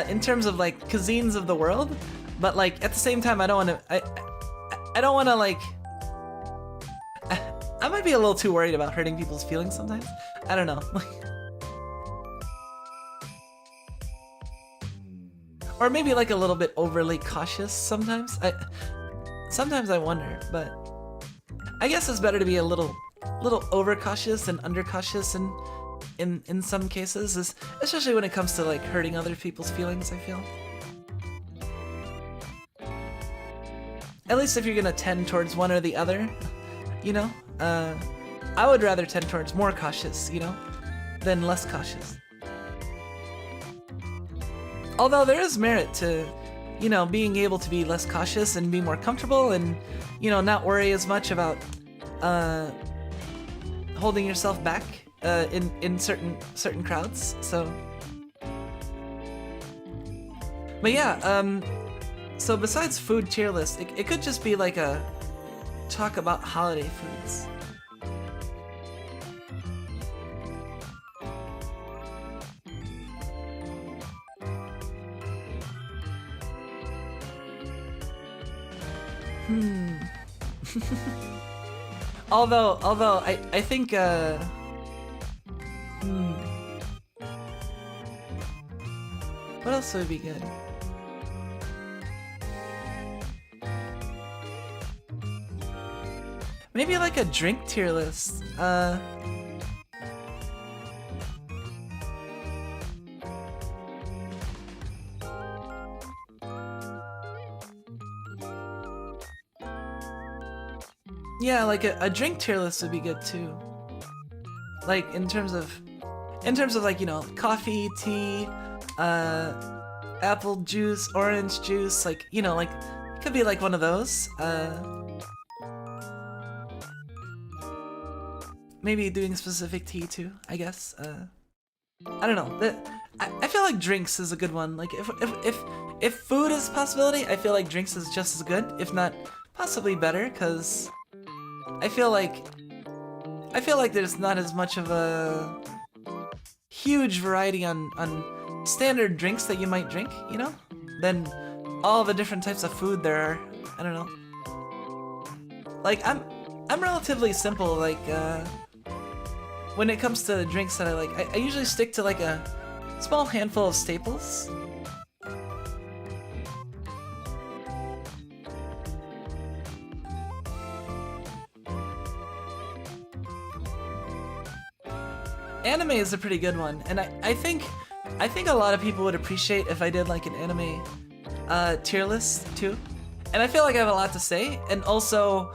In terms of like cuisines of the world, but like at the same time, I don't want to. I don't want to like. I might be a little too worried about hurting people's feelings sometimes. I don't know. Or maybe like a little bit overly cautious sometimes. Sometimes I wonder, but I guess it's better to be a little overcautious and undercautious in some cases, especially when it comes to like hurting other people's feelings, I feel. At least if you're gonna tend towards one or the other, you know? I would rather tend towards more cautious, you know, than less cautious. Although there is merit to, you know, being able to be less cautious and be more comfortable and, you know, not worry as much about holding yourself back in certain crowds. So, but yeah, so besides food tier list, it could just be like a talk about holiday foods. Although I think what else would be good? Maybe like a drink tier list. Yeah, like a drink tier list would be good too. Like in terms of like, you know, coffee, tea, apple juice, orange juice, like, you know, like it could be like one of those. Maybe doing specific tea too, I guess. I don't know. I feel like drinks is a good one. Like if food is a possibility, I feel like drinks is just as good, if not possibly better, because I feel like there's not as much of a huge variety on standard drinks that you might drink, you know, than all the different types of food there are. I don't know. Like I'm relatively simple. Like when it comes to drinks that I like, I usually stick to like a small handful of staples. Anime is a pretty good one, and I think a lot of people would appreciate if I did like an anime tier list too. And I feel like I have a lot to say, and also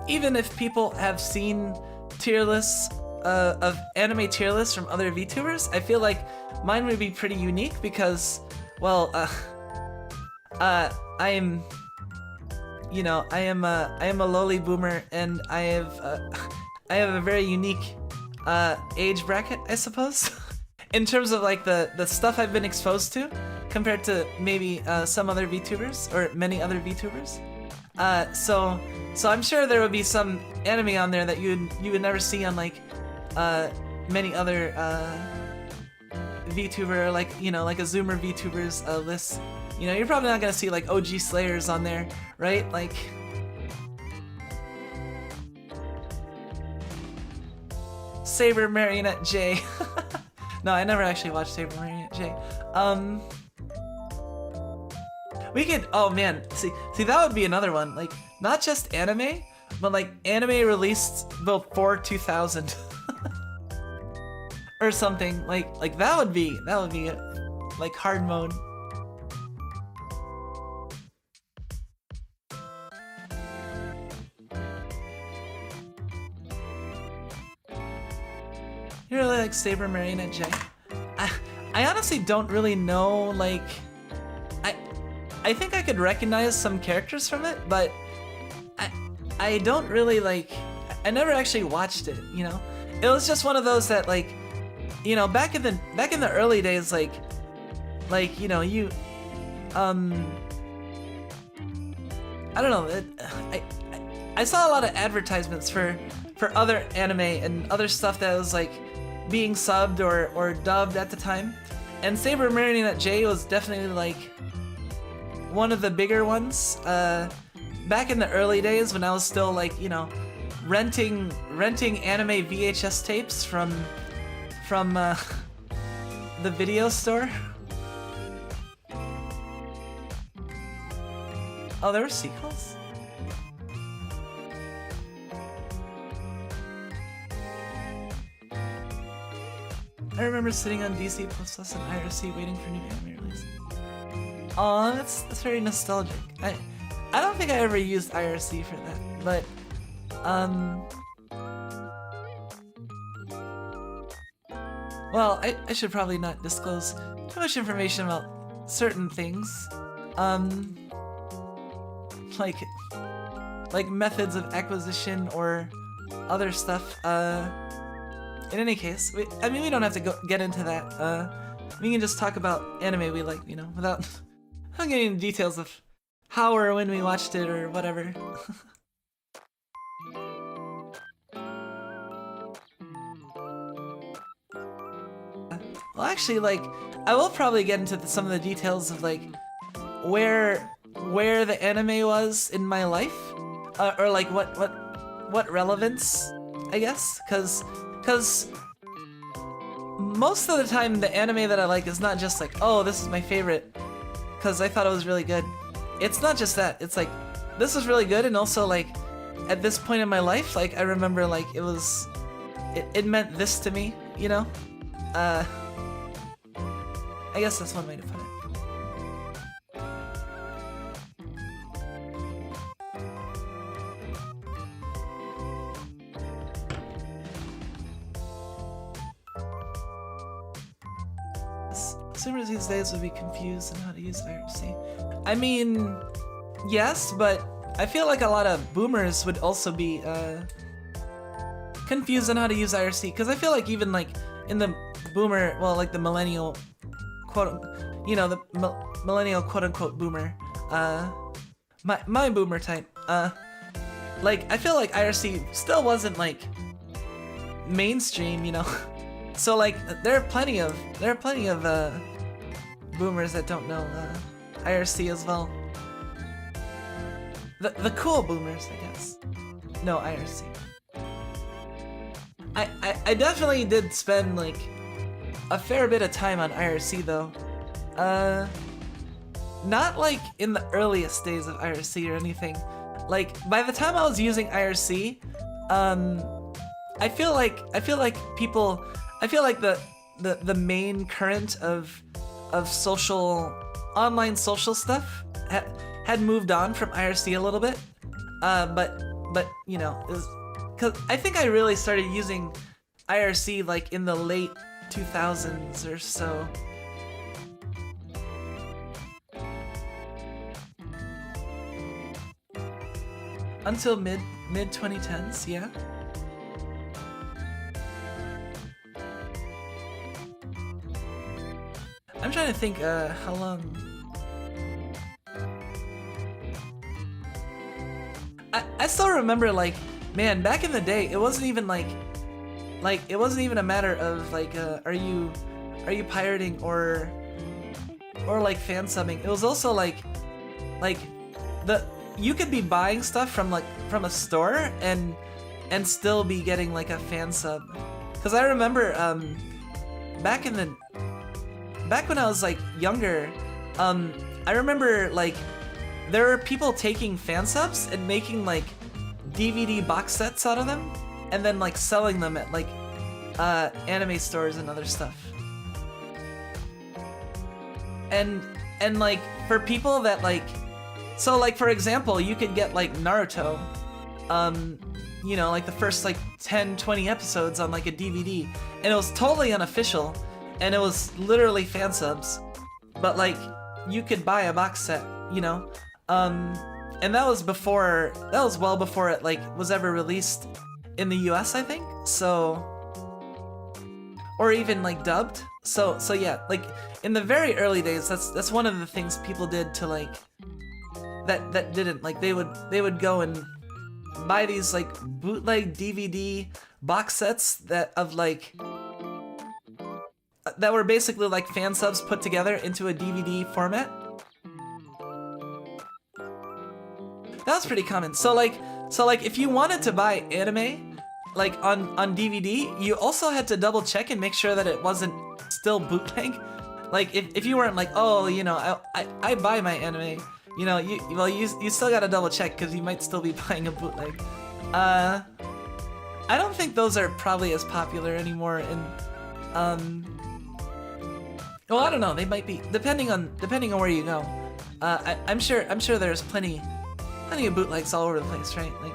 even if people have seen tier lists of anime tier lists from other VTubers, I feel like mine would be pretty unique because, well, I am, you know, I am a lowly boomer, and I have a very unique age bracket, I suppose, in terms of like the stuff I've been exposed to compared to maybe some other VTubers or many other VTubers. So I'm sure there would be some anime on there that you would never see on like many other VTuber, like, you know, like a Zoomer VTubers list. You know, you're probably not gonna see like OG Slayers on there, right? Like, Saber Marionette J. No, I never actually watched Saber Marionette J. We could, oh man, see that would be another one. Like, not just anime, but like anime released before 2000 or something. Like that would be like hard mode. You really like Saber Marionette J? I honestly don't really know, like, I think I could recognize some characters from it, but I don't really, like, I never actually watched it, you know? It was just one of those that, like, you know, back in the early days, like you know, you I don't know, I saw a lot of advertisements for other anime and other stuff that was like being subbed or dubbed at the time, and Saber Marionette J was definitely like one of the bigger ones. Back in the early days when I was still like, you know, renting anime VHS tapes from the video store. Oh, there were sequels? I remember sitting on DC Plus and IRC waiting for new anime release. Aw, that's very nostalgic. I don't think I ever used IRC for that, but well, I should probably not disclose too much information about certain things. Like methods of acquisition or other stuff. In any case, I mean, we don't have to get into that. We can just talk about anime we like, you know, without getting into details of how or when we watched it or whatever. Well, actually, like, I will probably get into some of the details of like where the anime was in my life, or like what relevance, I guess, because most of the time the anime that I like is not just like, oh, this is my favorite because I thought it was really good. It's not just that. It's like, this is really good, and also like at this point in my life, like I remember like it meant this to me, you know? I guess that's one way to put it. Consumers these days would be confused on how to use IRC. I mean, yes, but I feel like a lot of boomers would also be confused on how to use IRC, because I feel like even like in the boomer, well, like the millennial quote, you know, the millennial quote unquote boomer, my boomer type, like I feel like IRC still wasn't like mainstream, you know. So like there are plenty of boomers that don't know IRC as well. The cool boomers, I guess. No, IRC. I definitely did spend like a fair bit of time on IRC though. Not like in the earliest days of IRC or anything. Like by the time I was using IRC, I feel like the main current of online social stuff had moved on from IRC a little bit, but you know, because I think I really started using IRC like in the late 2000s or so. Until mid 2010s, yeah. I'm trying to think how long. I still remember, like, man, back in the day, it wasn't even like it wasn't even a matter of like are you pirating or like fan subbing. It was also like you could be buying stuff from a store and still be getting like a fan sub. Cause I remember back when I was like younger, I remember like there were people taking fan subs and making like DVD box sets out of them and then like selling them at like anime stores and other stuff. And like for people that like, so like for example, you could get like Naruto, you know, like the first like 10-20 episodes on like a DVD, and it was totally unofficial and it was literally fan subs, but like you could buy a box set, you know. And that was well before it like was ever released in the US, I think. So, or even like dubbed. So yeah, like in the very early days, that's one of the things people did to like that didn't like they would go and buy these like bootleg DVD box sets that were basically like fan subs put together into a DVD format. That was pretty common. So like if you wanted to buy anime like on DVD, you also had to double check and make sure that it wasn't still bootleg. Like if you weren't like, oh, you know, I buy my anime, you know, you still gotta double check because you might still be buying a bootleg. I don't think those are probably as popular anymore in well, I don't know, they might be depending on where you go. I'm sure there's plenty of bootlegs all over the place, right? Like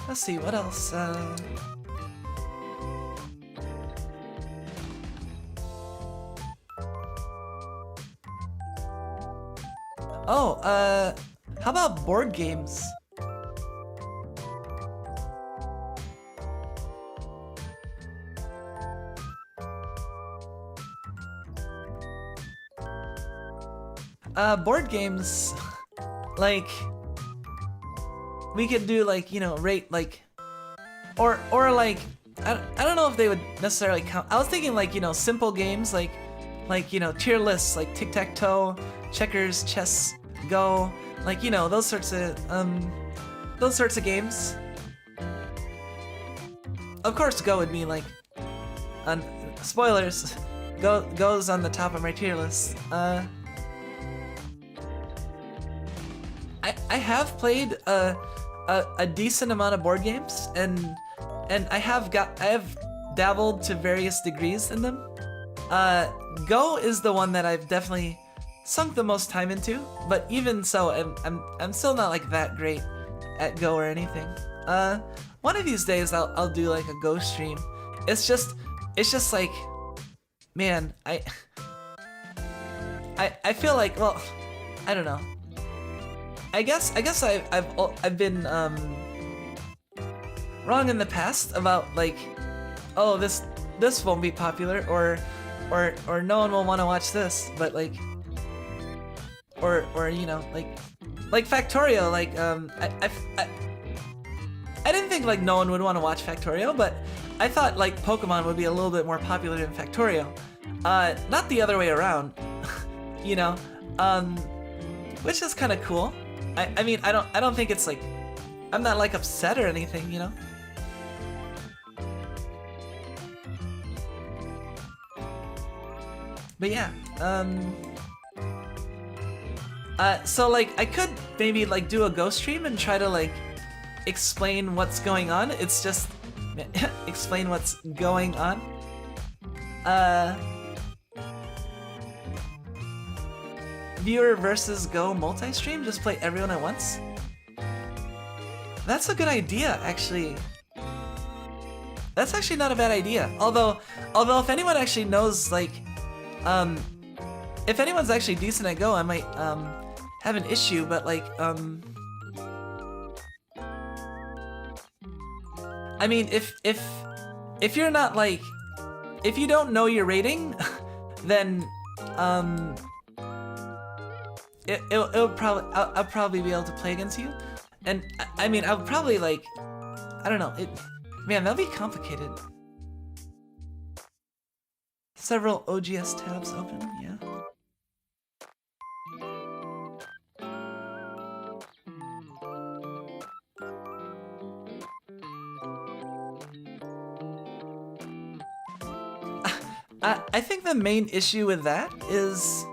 let's see what else. How about board games? Board games, like, we could do like, you know, rate like, or like, I don't know if they would necessarily count. I was thinking like, you know, simple games like, you know, tier lists like tic-tac-toe, checkers, chess, Go, like, you know, those sorts of games. Of course, Go would be like, spoilers, Go's on the top of my tier list. I have played a decent amount of board games, and I have dabbled to various degrees in them. Go is the one that I've definitely sunk the most time into, but even so, I'm still not like that great at Go or anything. One of these days I'll do like a Go stream. It's just like, man, I feel like, well, I don't know. I guess I've been wrong in the past about like, oh, this won't be popular, or no one will want to watch this, but like, or you know, like Factorio, like I didn't think like no one would want to watch Factorio, but I thought like Pokemon would be a little bit more popular than Factorio, not the other way around, you know, which is kind of cool. I mean, I don't think it's like, I'm not like upset or anything, you know. But yeah, so like I could maybe like do a Go stream and try to like explain what's going on. It's just explain what's going on. Viewer versus Go multi-stream, just play everyone at once. That's a good idea, actually. That's actually not a bad idea. Although if anyone actually knows, like, if anyone's actually decent at Go, I might have an issue. But like, I mean, if you're not like, if you don't know your rating, then it'll probably, I'll probably be able to play against you. And I mean, I'll probably like, I don't know, man, that'll be complicated. Several OGS tabs open, yeah. I think the main issue with that is,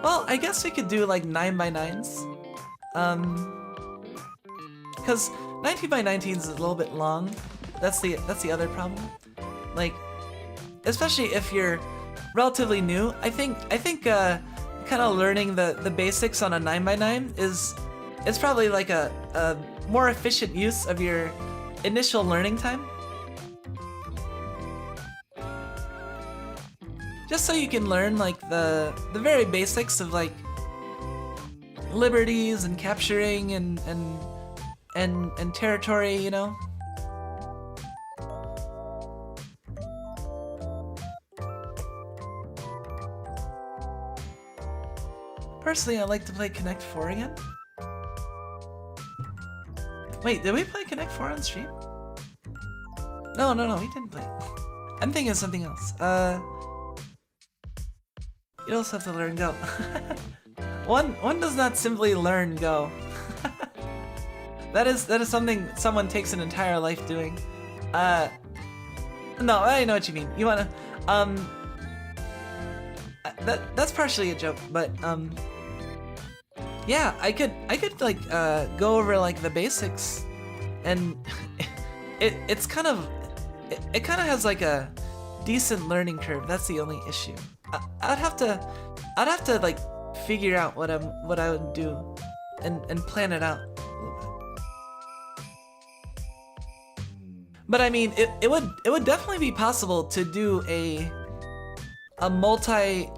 well, I guess we could do like 9x9s. Because 19x19s is a little bit long. That's the other problem. Like, especially if you're relatively new, I think kind of learning the basics on a 9x9 is probably like a more efficient use of your initial learning time. Just so you can learn like the very basics of like liberties and capturing and and territory, you know. Personally, I like to play Connect 4 again. Wait, did we play Connect 4 on stream? No, we didn't play. I'm thinking of something else. You also have to learn Go. One does not simply learn Go. That is something someone takes an entire life doing. No, I know what you mean. You wanna that's partially a joke, but yeah, I could like go over like the basics, and it kind of has like a decent learning curve. That's the only issue. I'd have to like figure out what I would do and plan it out a little bit. But I mean, it would definitely be possible to do a multiplayer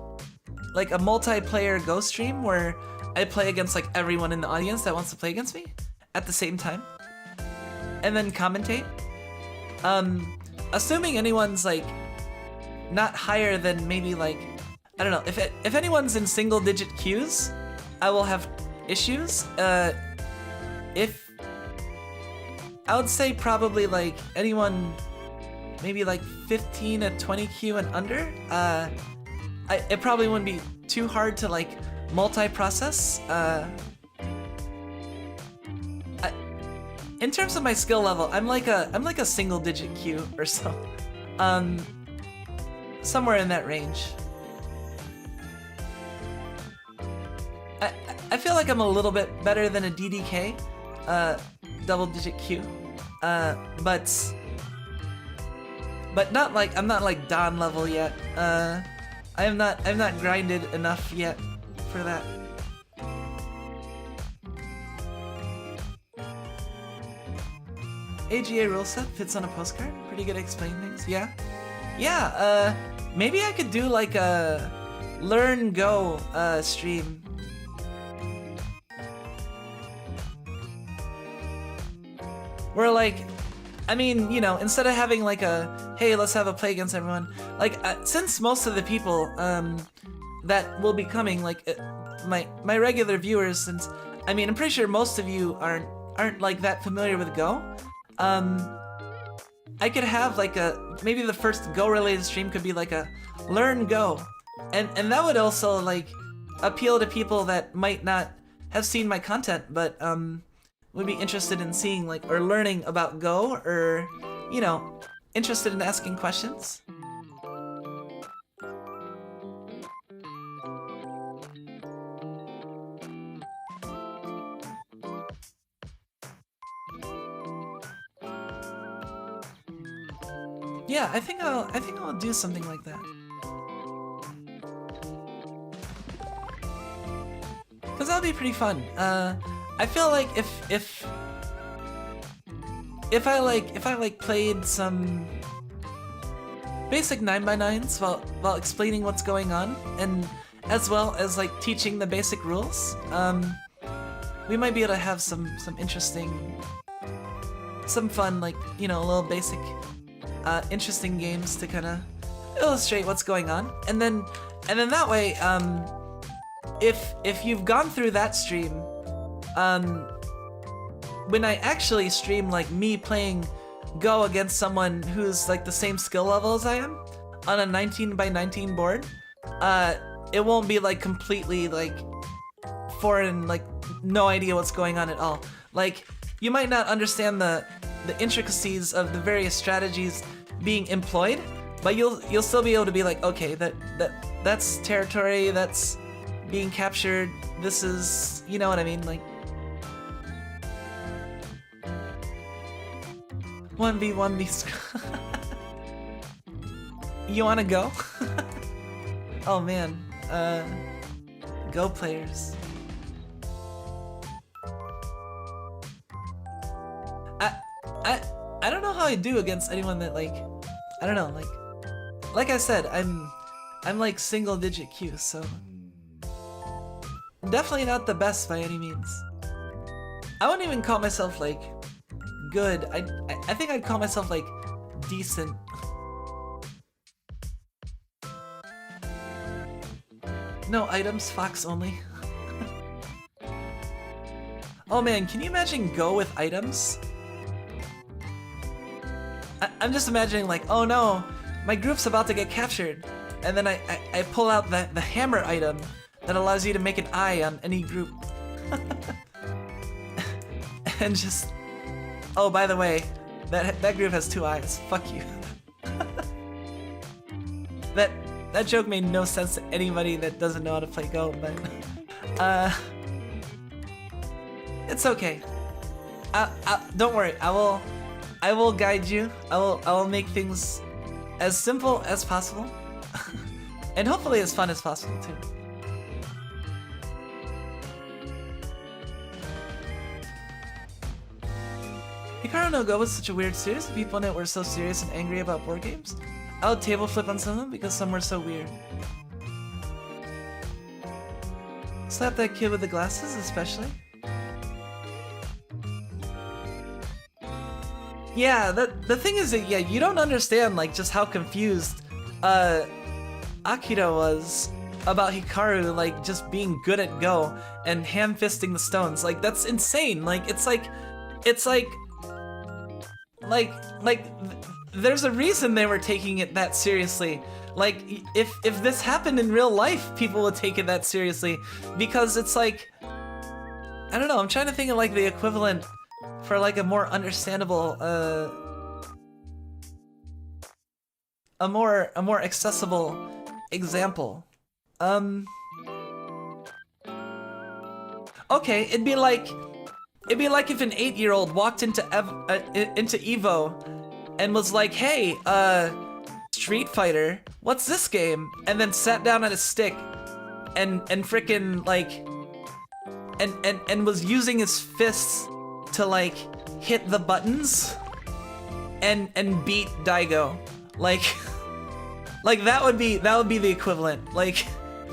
Go stream where I play against like everyone in the audience that wants to play against me at the same time, and then commentate. Assuming anyone's like not higher than maybe like, I don't know, if anyone's in single-digit queues, I will have issues. If I would say probably like anyone maybe like 15 to 20 queue and under, it probably wouldn't be too hard to like multi-process. In terms of my skill level, I'm like a single-digit queue or so, somewhere in that range. I feel like I'm a little bit better than a DDK, double-digit queue, but not like I'm not like Don level yet. I'm not grinded enough yet for that. AGA rule set fits on a postcard. Pretty good at explaining things. Yeah. Maybe I could do like a learn Go stream. Where like, I mean, you know, instead of having like a, hey, let's have a play against everyone, like, since most of the people that will be coming, like, my regular viewers, since, I mean, I'm pretty sure most of you aren't like that familiar with Go, I could have like maybe the first Go related stream could be like a learn Go, and that would also like appeal to people that might not have seen my content, but would be interested in seeing like or learning about Go, or you know, interested in asking questions. Yeah, I think I'll do something like that. Cause that'll be pretty fun. I feel like if I like played some basic 9x9s while explaining what's going on, and as well as like teaching the basic rules, we might be able to have some interesting, some fun, like, you know, little basic interesting games to kind of illustrate what's going on, and then that way, if you've gone through that stream, when I actually stream like me playing Go against someone who's like the same skill level as I am on a 19x19 board, it won't be like completely like foreign, like no idea what's going on at all. Like, you might not understand the intricacies of the various strategies being employed, but you'll still be able to be like, okay, that's territory, that's being captured, this is, you know what I mean, like 1v1v. You wanna go? Oh man, Go players. I don't know how I do against anyone that like, I don't know, like I said, I'm like single digit Q, so definitely not the best by any means. I wouldn't even call myself like good. I think I'd call myself like decent. No items, Fox only. Oh man, can you imagine Go with items? I'm just imagining like, oh no, my group's about to get captured. And then I pull out the hammer item that allows you to make an eye on any group. And just, oh, by the way, that group has 2 eyes. Fuck you. That joke made no sense to anybody that doesn't know how to play Go, but it's okay. Don't worry. I will guide you. I will make things as simple as possible, and hopefully as fun as possible too. Hikaru no Go was such a weird series. The people in it were so serious and angry about board games. I would table flip on some of them because some were so weird. Slap that kid with the glasses, especially. Yeah, the thing is that, yeah, you don't understand like just how confused Akira was about Hikaru like just being good at Go and ham-fisting the stones. Like that's insane. Like it's like there's a reason they were taking it that seriously. Like if this happened in real life, people would take it that seriously because it's like, I don't know, I'm trying to think of like the equivalent for like a more understandable a more accessible example. Okay, it'd be like if an 8-year-old walked into Evo and was like, "Hey, Street Fighter, what's this game?" and then sat down on a stick and frickin' like and was using his fists to like hit the buttons and beat Daigo. Like that would be the equivalent. Like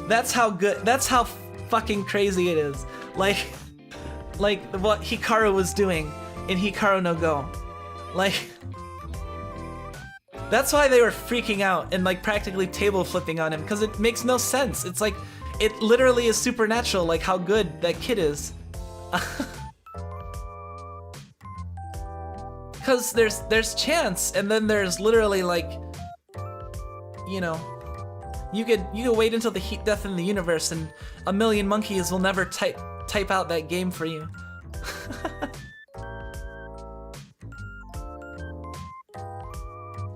that's how fucking crazy it is. Like what Hikaru was doing in Hikaru no Go. Like that's why they were freaking out and like practically table flipping on him, because it makes no sense. It's like it literally is supernatural like how good that kid is. Cause there's chance, and then there's literally like, you know, you could wait until the heat death in the universe, and a million monkeys will never type out that game for you.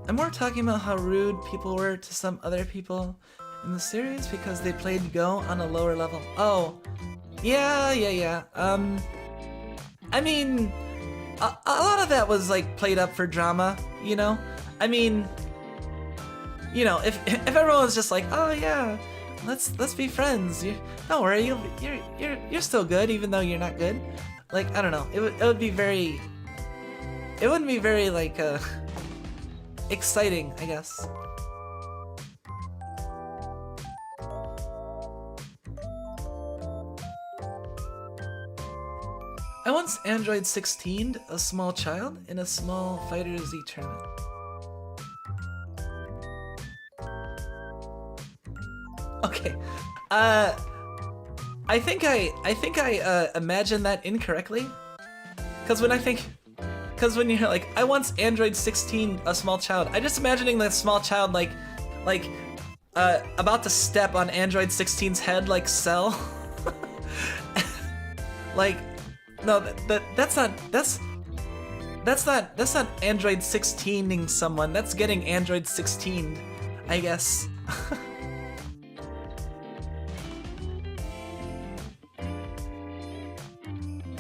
I'm more talking about how rude people were to some other people in the series because they played Go on a lower level. Oh, yeah. I mean, a lot of that was like played up for drama, you know? I mean, you know, if everyone was just like, oh yeah, let's be friends. Don't worry, you're still good even though you're not good. Like, I don't know, it wouldn't be very like exciting, I guess. I once Android 16'd a small child in a small Fighter Z tournament. Okay, I think I imagined that incorrectly. Cause when you're like, I once Android 16 a small child, I just imagining that small child like about to step on Android 16's head like Cell. Like, no, that's not Android 16ing someone. That's getting Android 16'd, I guess.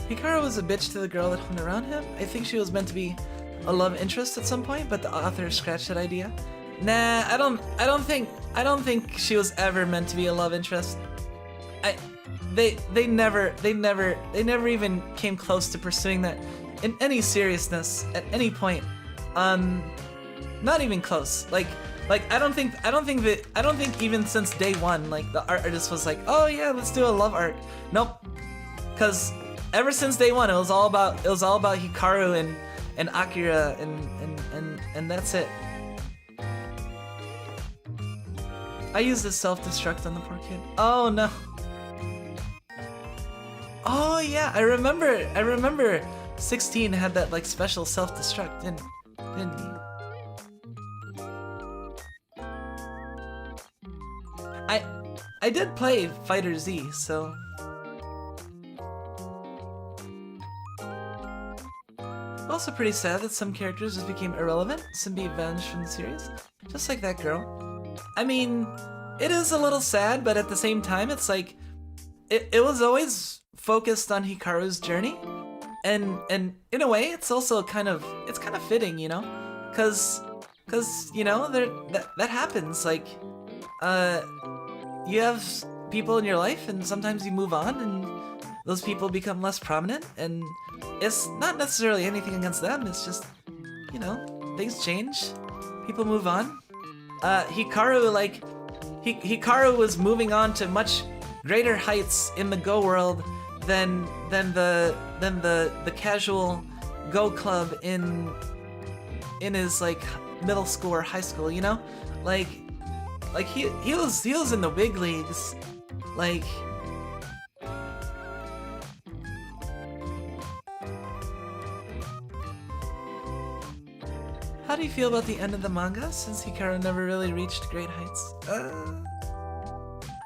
Hikaru was a bitch to the girl that hung around him. I think she was meant to be a love interest at some point, but the author scratched that idea. Nah, I don't think she was ever meant to be a love interest. They never even came close to pursuing that in any seriousness at any point. Not even close. Like I don't think even since day one, like the artist was like, oh yeah, let's do a love arc. Nope. Cause ever since day one, it was all about Hikaru and Akira and that's it. I used the self-destruct on the poor kid. Oh no. Oh yeah, I remember 16 had that like special self-destruct, didn't he? I did play Fighter Z, so also pretty sad that some characters just became irrelevant, some be vanished from the series, just like that girl. I mean, it is a little sad, but at the same time, it's like it was always focused on Hikaru's journey, and in a way, it's also kind of fitting, you know, cause you know that happens. Like, you have people in your life, and sometimes you move on, and those people become less prominent, and it's not necessarily anything against them. It's just, you know, things change, people move on. Hikaru, like, Hikaru was moving on to much greater heights in the Go world than the casual Go club in his like middle school or high school, you know, like he was in the big leagues, like. How do you feel about the end of the manga, since Hikaru never really reached great heights?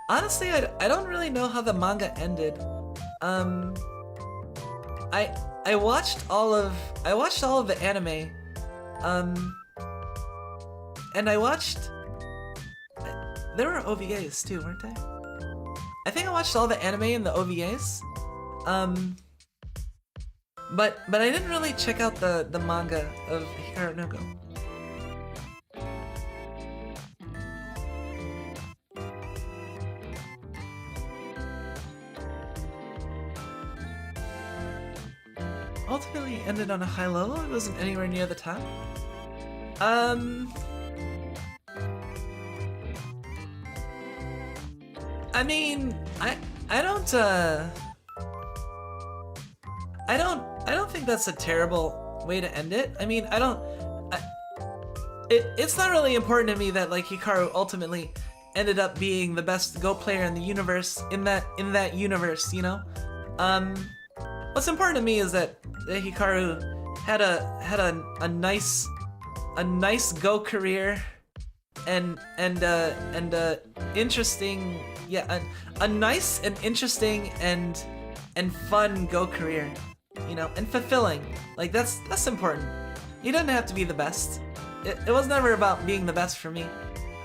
Honestly, I don't really know how the manga ended. I watched all of the anime, and I watched. There were OVAs too, weren't there? I think I watched all the anime and the OVAs. But I didn't really check out the manga of Hikaru no Go. Ultimately ended on a high level. It wasn't anywhere near the top. I mean, I don't think that's a terrible way to end it. I mean, it's not really important to me that like Hikaru ultimately ended up being the best Go player in the universe, in that universe, you know? What's important to me is that Hikaru had a nice Go career and interesting, yeah, a nice and interesting and fun Go career, you know, and fulfilling. Like that's important. You don't have to be the best. It was never about being the best for me.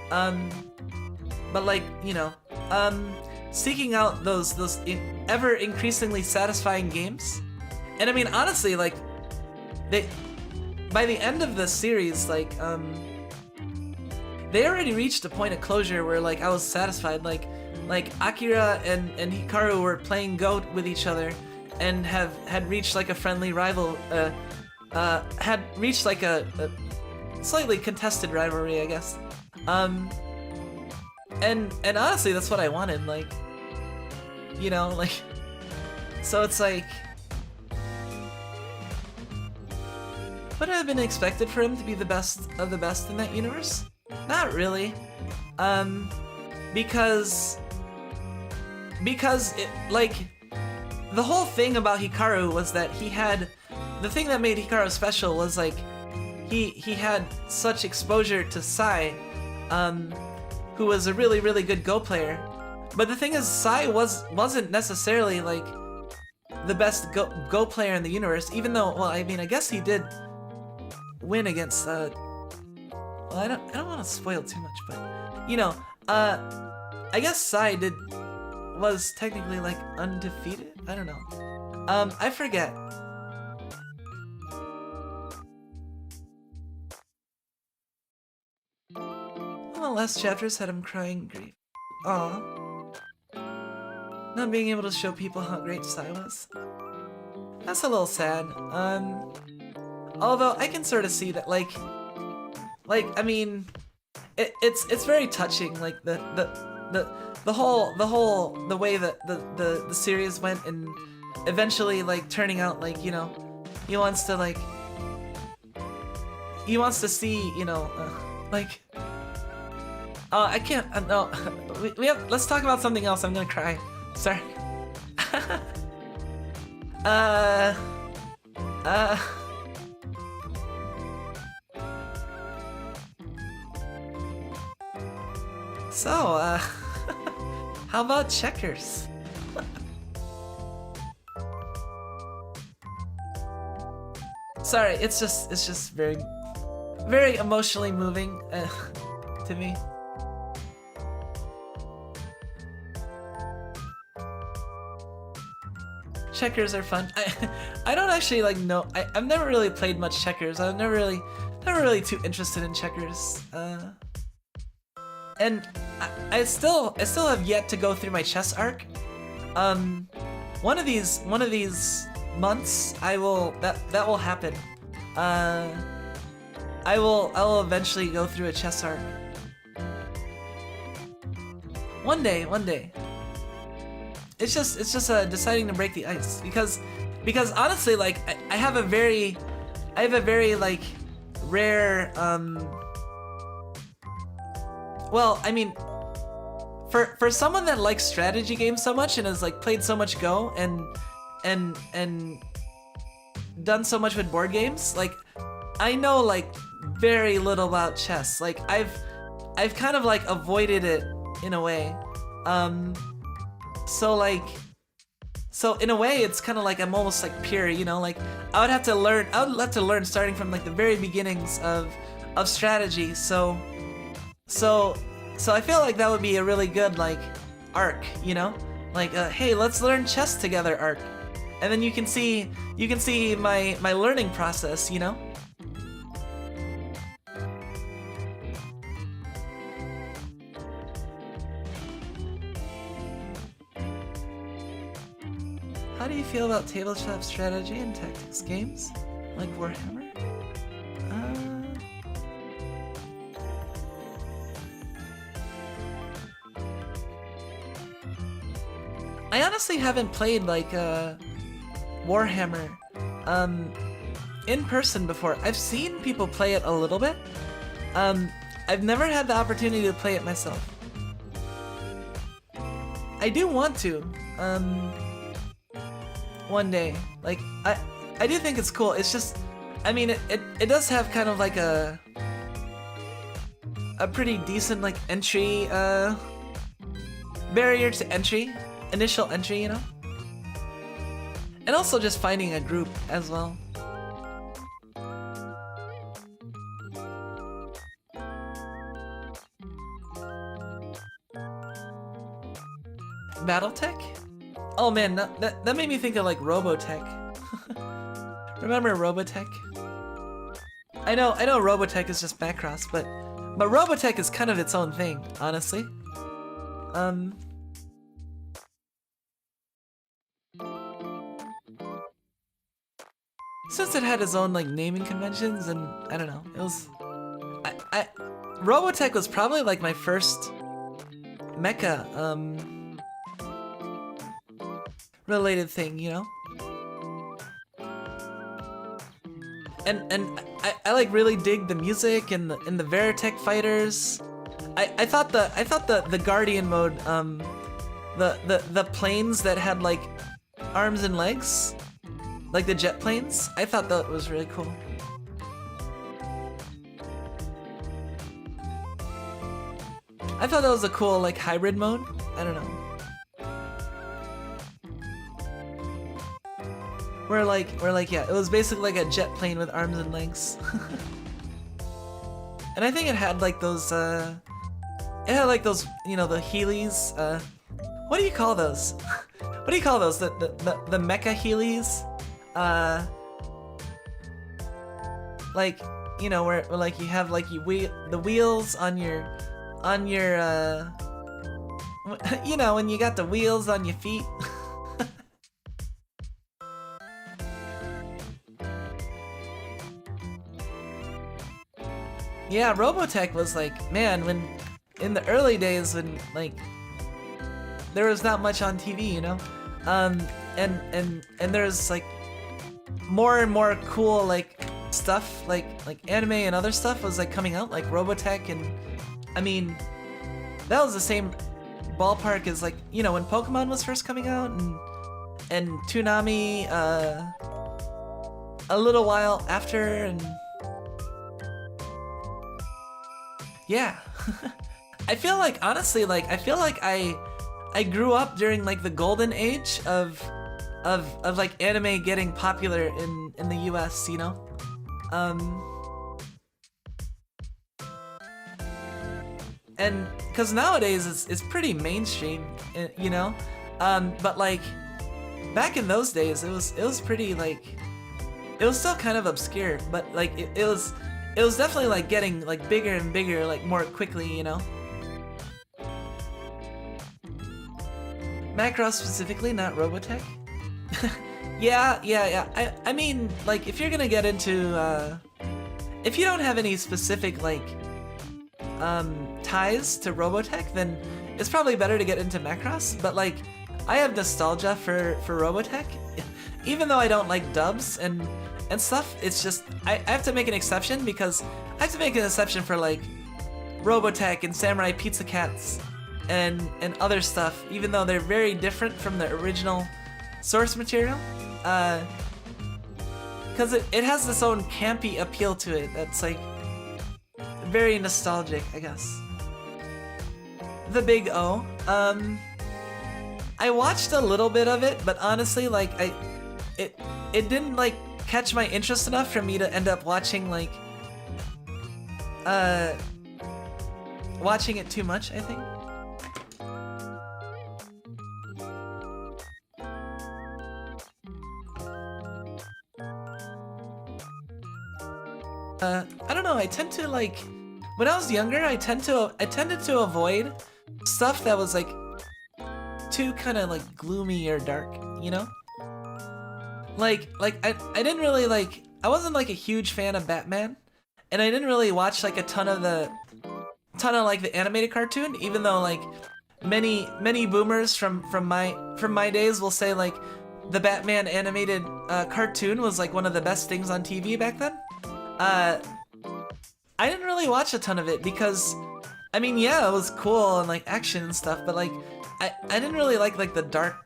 But like, you know, seeking out those ever increasingly satisfying games. And I mean, honestly, like by the end of the series, like they already reached a point of closure where like I was satisfied. Like Akira and Hikaru were playing Go with each other and had reached like a friendly rival, had reached like a slightly contested rivalry, I guess. And honestly, that's what I wanted, like, you know, like, so it's like, would it have been expected for him to be the best of the best in that universe? Not really, because it, like, the whole thing about Hikaru was that the thing that made Hikaru special was like, he had such exposure to Sai, who was a really, really good Go player. But the thing is, Sai wasn't necessarily like the best Go player in the universe, even though, well, I mean, I guess he did win against, well, I don't want to spoil too much, but, you know, I guess Sai was technically like undefeated? I don't know. I forget. Well, the last chapters had him crying grief. Aww. Not being able to show people how great Sai was. That's a little sad. Although I can sort of see that, like, I mean, it's very touching, like the way that the series went, and eventually like turning out like, you know, he wants to see, you know, like, I can't, no, we have, let's talk about something else. I'm gonna cry. Sorry. So, how about checkers? Sorry, it's just very, very emotionally moving to me. Checkers are fun. I don't actually like know. I've never really played much checkers. I'm never really too interested in checkers. And I still have yet to go through my chess arc. One of these months that will happen. I will eventually go through a chess arc. One day. It's just deciding to break the ice because honestly, like I have a very like rare well, I mean, for someone that likes strategy games so much and has like played so much Go and done so much with board games, like I know like very little about chess. Like I've kind of like avoided it in a way. So in a way, it's kind of like I'm almost like pure, you know. Like I would have to learn starting from like the very beginnings of strategy. So I feel like that would be a really good like arc, you know. Like hey, let's learn chess together arc, and then you can see my learning process, you know. How do you feel about tabletop strategy and tactics games, like Warhammer? I honestly haven't played like Warhammer in person before. I've seen people play it a little bit. I've never had the opportunity to play it myself. I do want to. One day. Like I do think it's cool. It's just, I mean, it does have kind of like a pretty decent like entry barrier to entry, initial entry, you know? And also just finding a group as well. Battletech? Oh man, that made me think of like Robotech. Remember Robotech? I know Robotech is just Macross, but Robotech is kind of its own thing, honestly. Since it had its own like naming conventions, and I don't know, it was Robotech was probably like my first mecha related thing, you know? And I like really dig the music and the Veritech fighters. I thought the Guardian mode, the planes that had like arms and legs, like the jet planes, I thought that was really cool. I thought that was a cool like hybrid mode. I don't know. Where like yeah, it was basically like a jet plane with arms and legs. And I think it had like those you know, the Heelys, what do you call those? What do you call those? The mecha Heelys? Like, you know, where like you have like the wheels on your you know, when you got the wheels on your feet. Yeah, Robotech was like, man, when in the early days when like there was not much on TV, you know. And there's like more and more cool like stuff like anime and other stuff was like coming out, like Robotech, and I mean that was the same ballpark as like, you know, when Pokemon was first coming out, and Toonami a little while after, and yeah. I feel like, honestly, like I feel like I grew up during like the golden age of like anime getting popular in the US, you know? And because nowadays it's pretty mainstream, you know? But like back in those days it was pretty like, it was still kind of obscure, but like it was definitely like getting like bigger and bigger like more quickly, you know? Macross specifically, not Robotech. Yeah. I mean, like, if you're gonna get into, if you don't have any specific, like, ties to Robotech, then it's probably better to get into Macross. But, like, I have nostalgia for Robotech. Even though I don't like dubs and stuff, it's just, I have to make an exception because I have to make an exception for, like, Robotech and Samurai Pizza Cats and other stuff, even though they're very different from the original source material, because it has this own campy appeal to it that's like very nostalgic, I guess. The Big O. I watched a little bit of it, but honestly, like it didn't like catch my interest enough for me to end up watching like watching it too much, I think. I don't know, I tend to like, when I was younger, I tended to avoid stuff that was like too kind of like gloomy or dark, you know? Like I didn't really like, I wasn't like a huge fan of Batman, and I didn't really watch like a ton of like the animated cartoon, even though like many boomers from my days will say like the Batman animated cartoon was like one of the best things on TV back then. I didn't really watch a ton of it because, I mean, yeah, it was cool and like action and stuff, but like I didn't really like the dark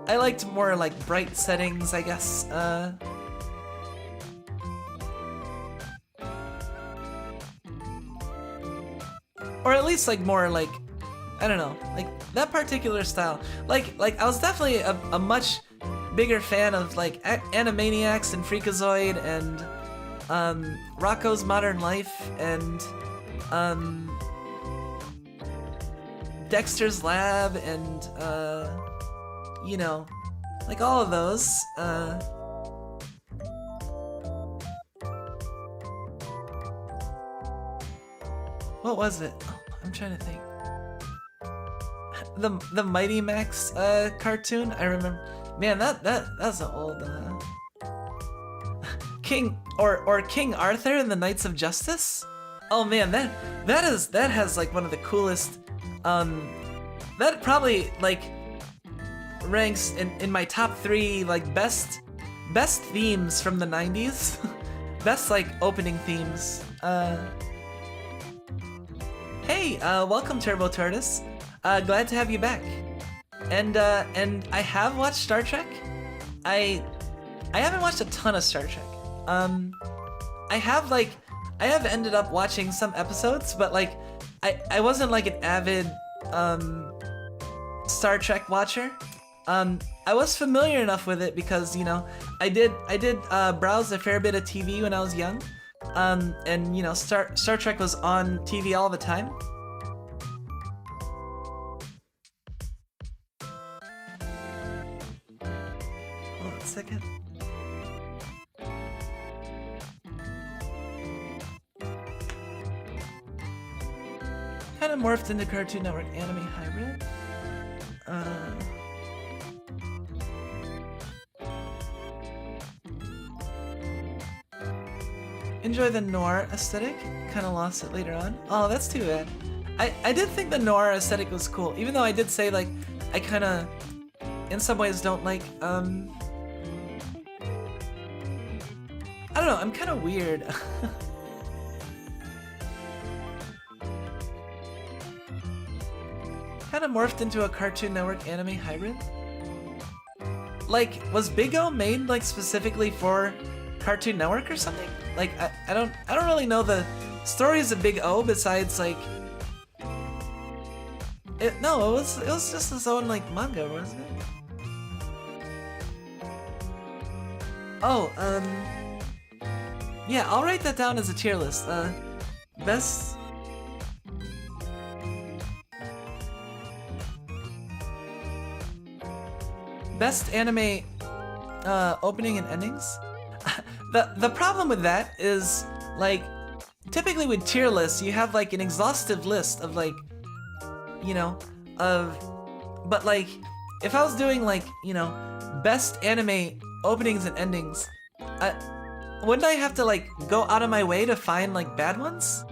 I liked more like bright settings, I guess. Or at least like more like, I don't know, like that particular style. Like I was definitely a much bigger fan of like Animaniacs and Freakazoid and Rocko's Modern Life and Dexter's Lab and you know, like all of those. What was it? Oh, I'm trying to think. The Mighty Max cartoon, I remember. Man, that's an old King Arthur and the Knights of Justice. Oh man, that has like one of the coolest. That probably like ranks in my top 3 like best themes from the 90s. Best like opening themes. Hey, welcome Turbo Tortoise. Glad to have you back. And I have watched Star Trek. I haven't watched a ton of Star Trek. I have ended up watching some episodes, but like I wasn't like an avid Star Trek watcher. I was familiar enough with it because, you know, I did browse a fair bit of TV when I was young. And you know, Star Trek was on TV all the time. Hold on a second. Kind of morphed into Cartoon Network anime hybrid. Enjoy the noir aesthetic. Kind of lost it later on. Oh, that's too bad. I did think the noir aesthetic was cool, even though I did say like I kind of, in some ways, don't like. I don't know. I'm kind of weird. Kind of morphed into a Cartoon Network anime hybrid. Like, was Big O made like specifically for Cartoon Network or something? Like, I don't really know the stories of Big O besides like. No, it was just his own like manga, wasn't it? Oh, yeah, I'll write that down as a tier list. Best. Best anime opening and endings. The problem with that is like typically with tier lists you have like an exhaustive list of like, you know, but like if I was doing like, you know, best anime openings and endings, wouldn't I have to like go out of my way to find like bad ones?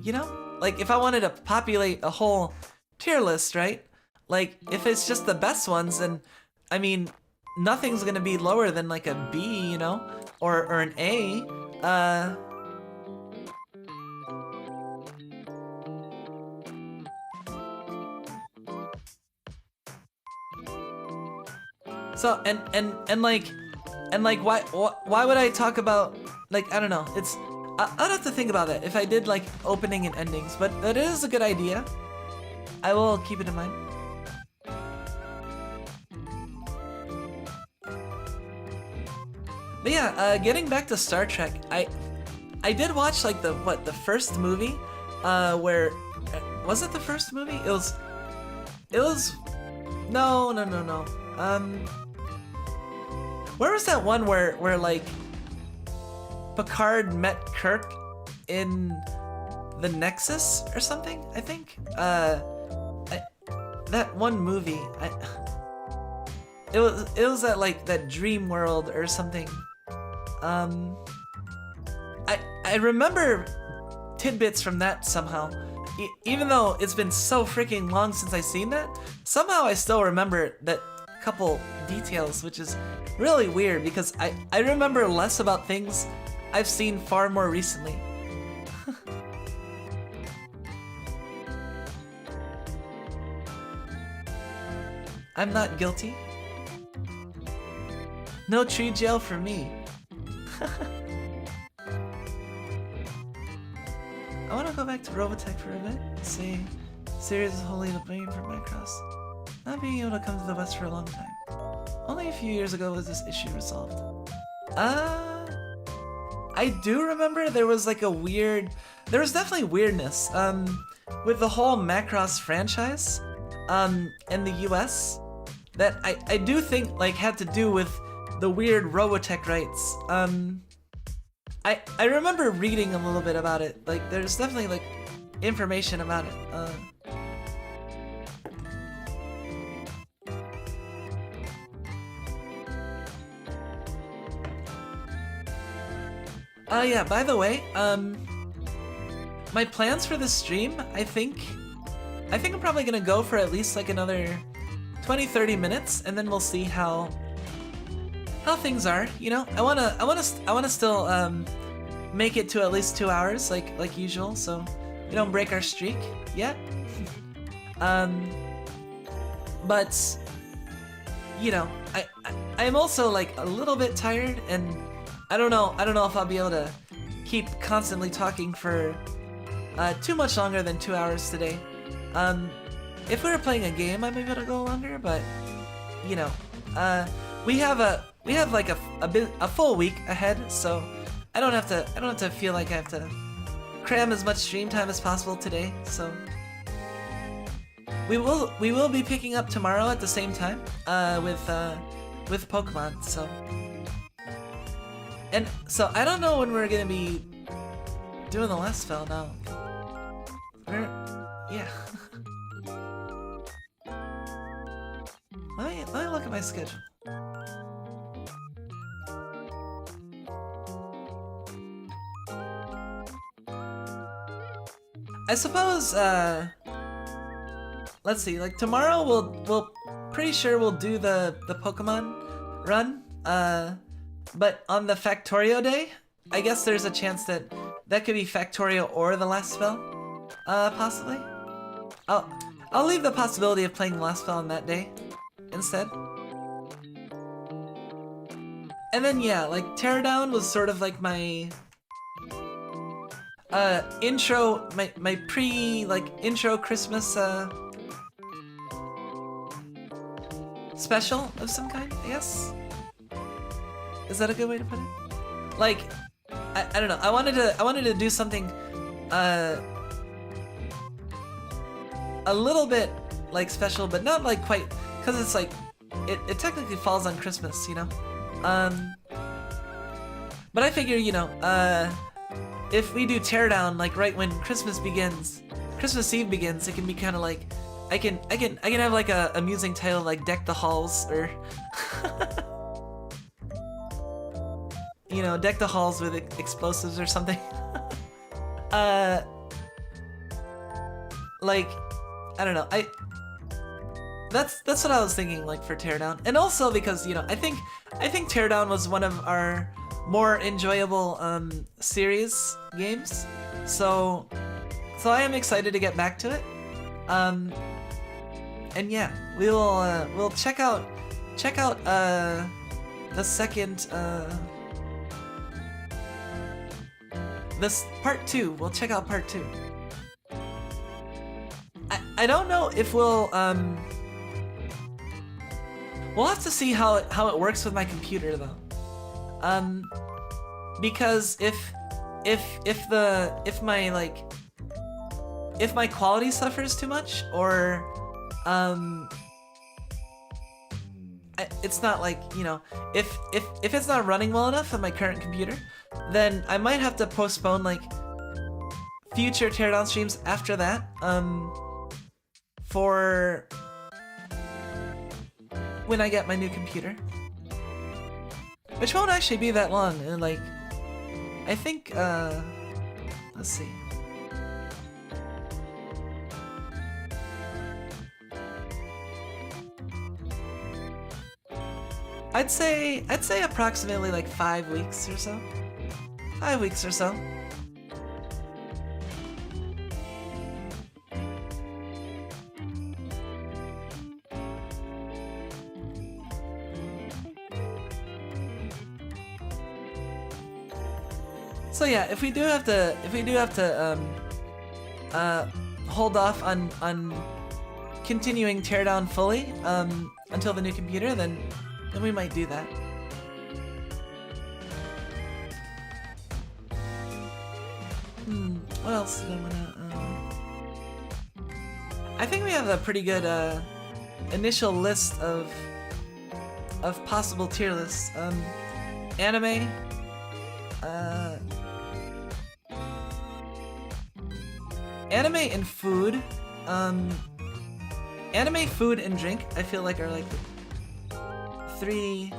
You know, like if I wanted to populate a whole tier list, right? Like if it's just the best ones, then I mean, nothing's gonna be lower than like a B, you know, or an A. So and like why would I talk about like I don't know? It's I'd have to think about that if I did like opening and endings, but that is a good idea. I will keep it in mind. But yeah, getting back to Star Trek, I did watch like the first movie, where was it the first movie? It was no. Where was that one where like Picard met Kirk in the Nexus or something? I think that one movie. It was that like that dream world or something. I remember tidbits from that somehow. Even though it's been so freaking long since I seen that, somehow I still remember that couple details, which is really weird because I remember less about things I've seen far more recently. I'm not guilty. No tree jail for me. I want to go back to Robotech for a bit. See, series is wholly to blame for Macross not being able to come to the West for a long time. Only a few years ago was this issue resolved. I do remember there was like a weird, there was definitely weirdness with the whole Macross franchise in the US that I do think like had to do with the weird Robotech rights. I remember reading a little bit about it. Like there's definitely like information about it. Yeah, by the way, my plans for this stream, I think I'm probably gonna go for at least like another 20-30 minutes, and then we'll see how things are. You know, I wanna still make it to at least 2 hours, like usual, so we don't break our streak yet. But you know, I'm also like a little bit tired, and I don't know if I'll be able to keep constantly talking for too much longer than 2 hours today. If we were playing a game, I might be able to go longer, but you know, we have like a full week ahead, so I don't have to feel like I have to cram as much stream time as possible today. So we will be picking up tomorrow at the same time with Pokemon. So I don't know when we're gonna be doing the last spell now. Yeah. Let me look at my schedule. I suppose let's see, like tomorrow we'll pretty sure we'll do the Pokemon run. But on the Factorio day, I guess there's a chance that that could be Factorio or the last spell, possibly. I'll leave the possibility of playing the last spell on that day instead. And then yeah, like Teardown was sort of like my intro, my pre like intro Christmas special of some kind, I guess. Is that a good way to put it? Like, I don't know. I wanted to do something a little bit like special, but not like quite, because it's like it technically falls on Christmas, you know. But I figure, you know, if we do Teardown like right when Christmas Eve begins, it can be kind of like I can have like a amusing title like Deck the Halls, or you know, deck the halls with explosives or something. Like, I don't know. That's what I was thinking, like for Teardown, and also because, you know, I think Teardown was one of our more enjoyable series games, so I am excited to get back to it. And yeah, we'll check out the second this part 2. We'll check out part 2. I don't know if we'll have to see how it works with my computer though. Because if my quality suffers too much, or it's not like, you know, if it's not running well enough on my current computer, then I might have to postpone like future Teardown streams after that, for when I get my new computer, which won't actually be that long. And like, I think let's see. I'd say approximately like 5 weeks or so. 5 weeks or so. So yeah, if we do have to hold off on continuing Teardown fully until the new computer, then we might do that. What else did I wanna? I think we have a pretty good initial list of possible tier lists. Anime. Anime and food. Anime, food, and drink, I feel like are like the 3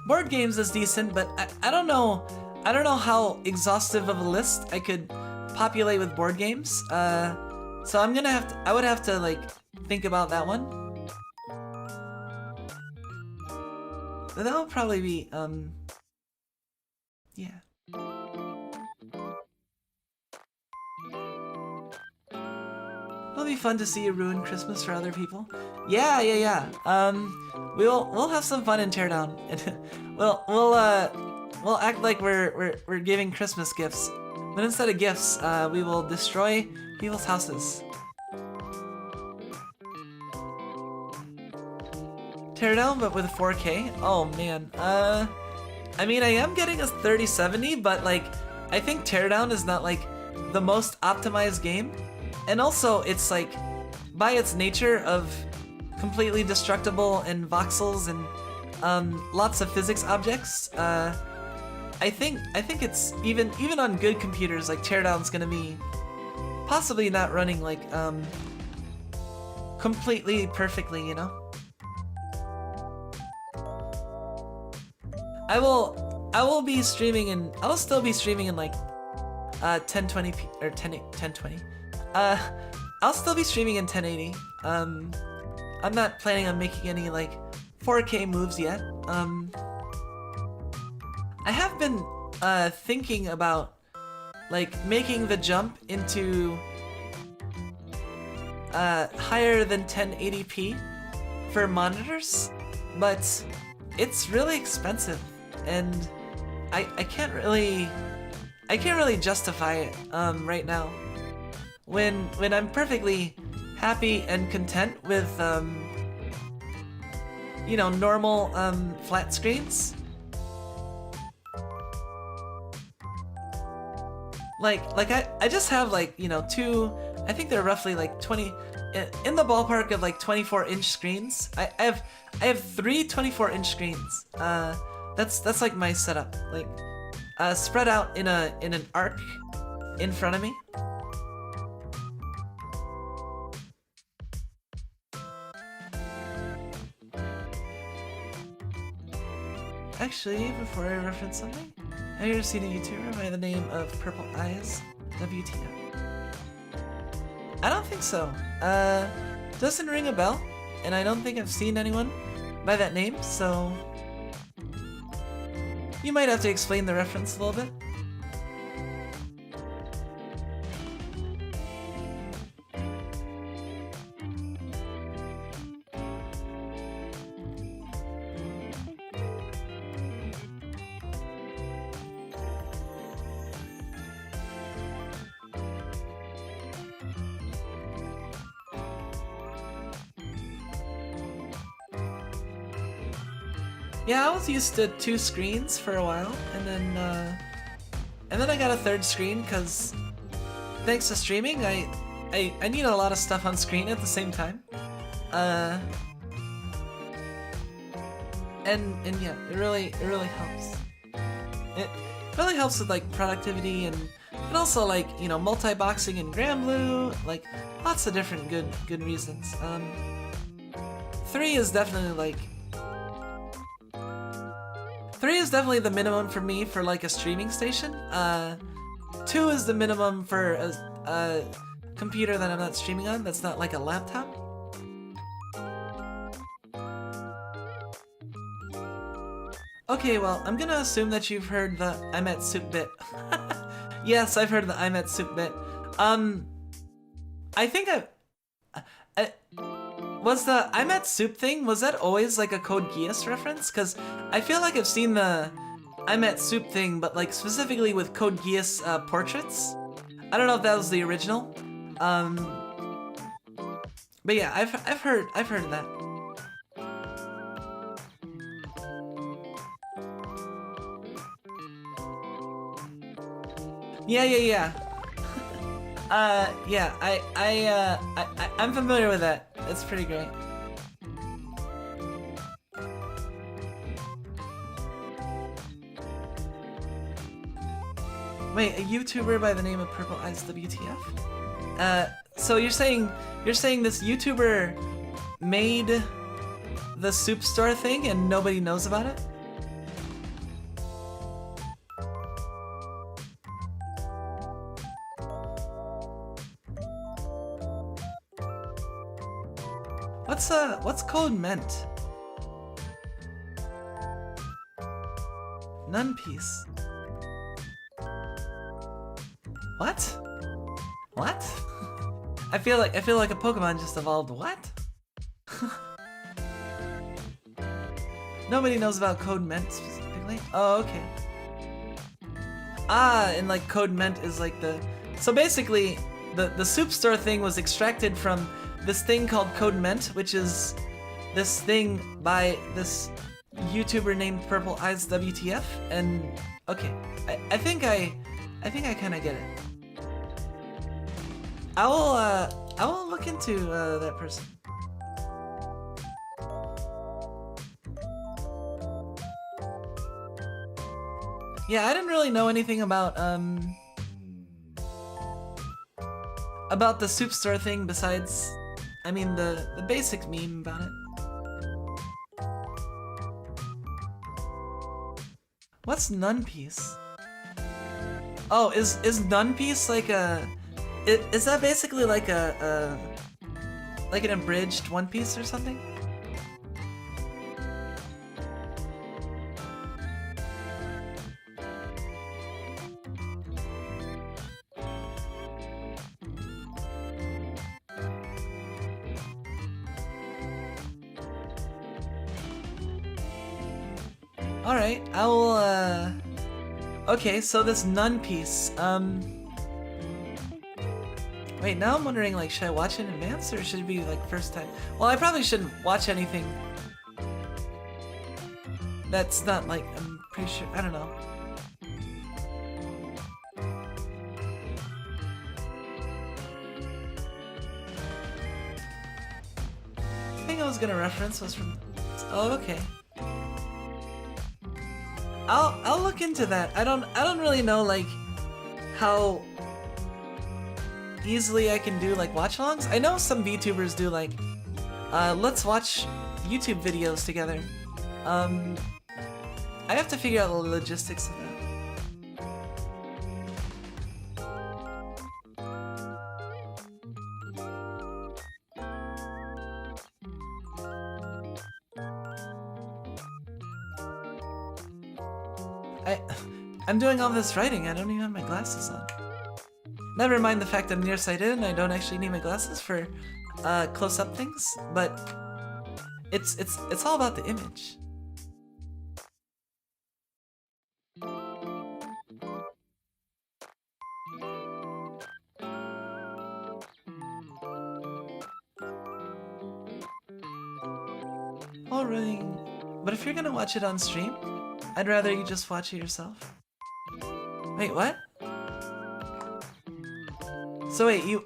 board games is decent, but I don't know how exhaustive of a list I could populate with board games. So I would have to like think about that one. But that would probably be yeah. It'll be fun to see you ruin Christmas for other people. Yeah. We'll have some fun in Teardown. we'll act like we're giving Christmas gifts, but instead of gifts, we will destroy people's houses. Teardown, but with 4K. Oh man. I mean, I am getting a 3070, but like, I think Teardown is not like the most optimized game. And also, it's like, by its nature of completely destructible and voxels and lots of physics objects, I think it's even on good computers, like Teardown's gonna be possibly not running like completely perfectly, you know. I will be streaming, and I'll still be streaming in like 1020p or 1020. I'll still be streaming in 1080. I'm not planning on making any like 4K moves yet. I have been thinking about like making the jump into higher than 1080p for monitors, but it's really expensive, and I can't really justify it right now when I'm perfectly happy and content with you know, normal flat screens. Like I just have like, you know, two, I think they're roughly like 20 in the ballpark of like 24-inch screens. I have three 24-inch screens. That's like my setup, like spread out in an arc in front of me. Actually, before I reference something, have you ever seen a YouTuber by the name of Purple Eyes WTF? I don't think so. Doesn't ring a bell, and I don't think I've seen anyone by that name, so you might have to explain the reference a little bit. Yeah, I was used to 2 screens for a while, and then I got a 3rd screen because thanks to streaming, I need a lot of stuff on screen at the same time. And yeah, it really helps. It really helps with like productivity and also like, you know, multi-boxing in Granblue, like lots of different good reasons. 3 is definitely like 3 is definitely the minimum for me for like a streaming station. 2 is the minimum for a computer that I'm not streaming on, that's not like a laptop. Okay, well, I'm gonna assume that you've heard the I'm at Soup bit. Yes, I've heard the I'm at Soup bit. I think was the I'm at Soup thing, was that always like a Code Geass reference? Because I feel like I've seen the I'm at Soup thing, but like specifically with Code Geass portraits. I don't know if that was the original. But yeah, I've heard of that. Yeah. Yeah, I'm familiar with that. It's pretty great. Wait, a YouTuber by the name of Purple Eyes WTF? So you're saying this YouTuber made the soup store thing and nobody knows about it? What's code meant? None piece. What? What? I feel like a Pokemon just evolved. What? Nobody knows about code meant specifically. Oh, okay. Ah, and like code meant is like the. So basically, the soup store thing was extracted from this thing called Code Ment, which is this thing by this YouTuber named Purple Eyes WTF, and okay, I think I kind of get it. I will look into that person. Yeah, I didn't really know anything about the soup store thing besides, I mean, the basic meme about it. What's Nun Piece? Oh, is Nun Piece like a... Is that basically like like an abridged One Piece or something? Alright, I will, okay, so this Nun Piece, wait, now I'm wondering, like, should I watch it in advance, or should it be, like, first time? Well, I probably shouldn't watch anything that's not, like, I'm pretty sure, I don't know. The thing I was gonna reference was from, oh, okay. I'll look into that. I don't really know, like, how easily I can do, like, watch-alongs. I know some VTubers do, like, let's watch YouTube videos together. I have to figure out the logistics of that. I'm doing all this writing, I don't even have my glasses on. Never mind the fact I'm nearsighted and I don't actually need my glasses for close-up things, but it's all about the image. Alright, but if you're gonna watch it on stream, I'd rather you just watch it yourself. Wait, what? So wait, you...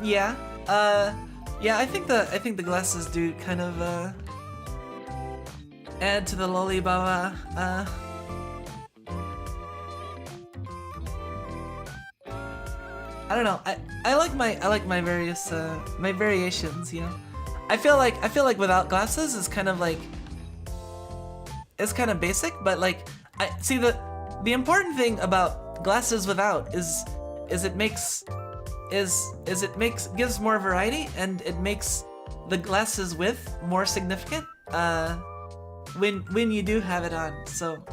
Yeah, yeah, I think the glasses do kind of, add to the Lollibaba, I don't know. I like my various my variations, you know. I feel like without glasses is kind of like it's kind of basic, but like I see the important thing about glasses without is it gives more variety, and it makes the glasses with more significant when you do have it on. So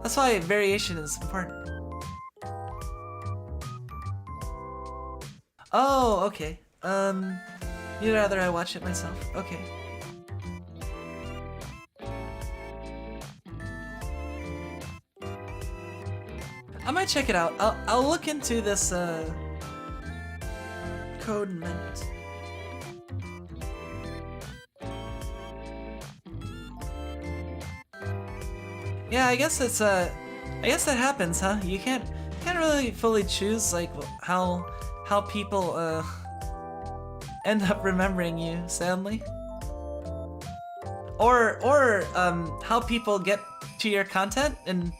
that's why variation is important. Oh, okay. You'd rather I watch it myself. Okay. I might check it out. I'll look into this code mint. Yeah, I guess it's I guess that happens, huh? You can't really fully choose like how people end up remembering you, sadly. Or how people get to your content and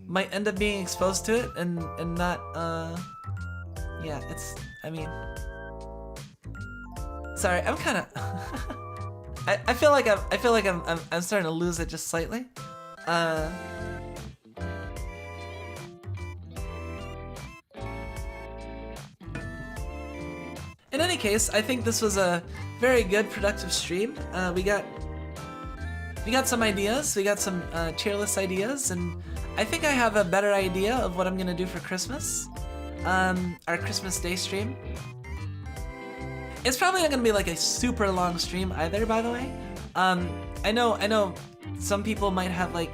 might end up being exposed to it and not yeah, it's, I mean, sorry, I'm kind of I feel like I'm starting to lose it just slightly. In any case, I think this was a very good, productive stream. We got some ideas, we got some cheerless ideas, and I think I have a better idea of what I'm gonna do for Christmas. Our Christmas Day stream. It's probably not gonna be like a super long stream either, by the way. I know some people might have like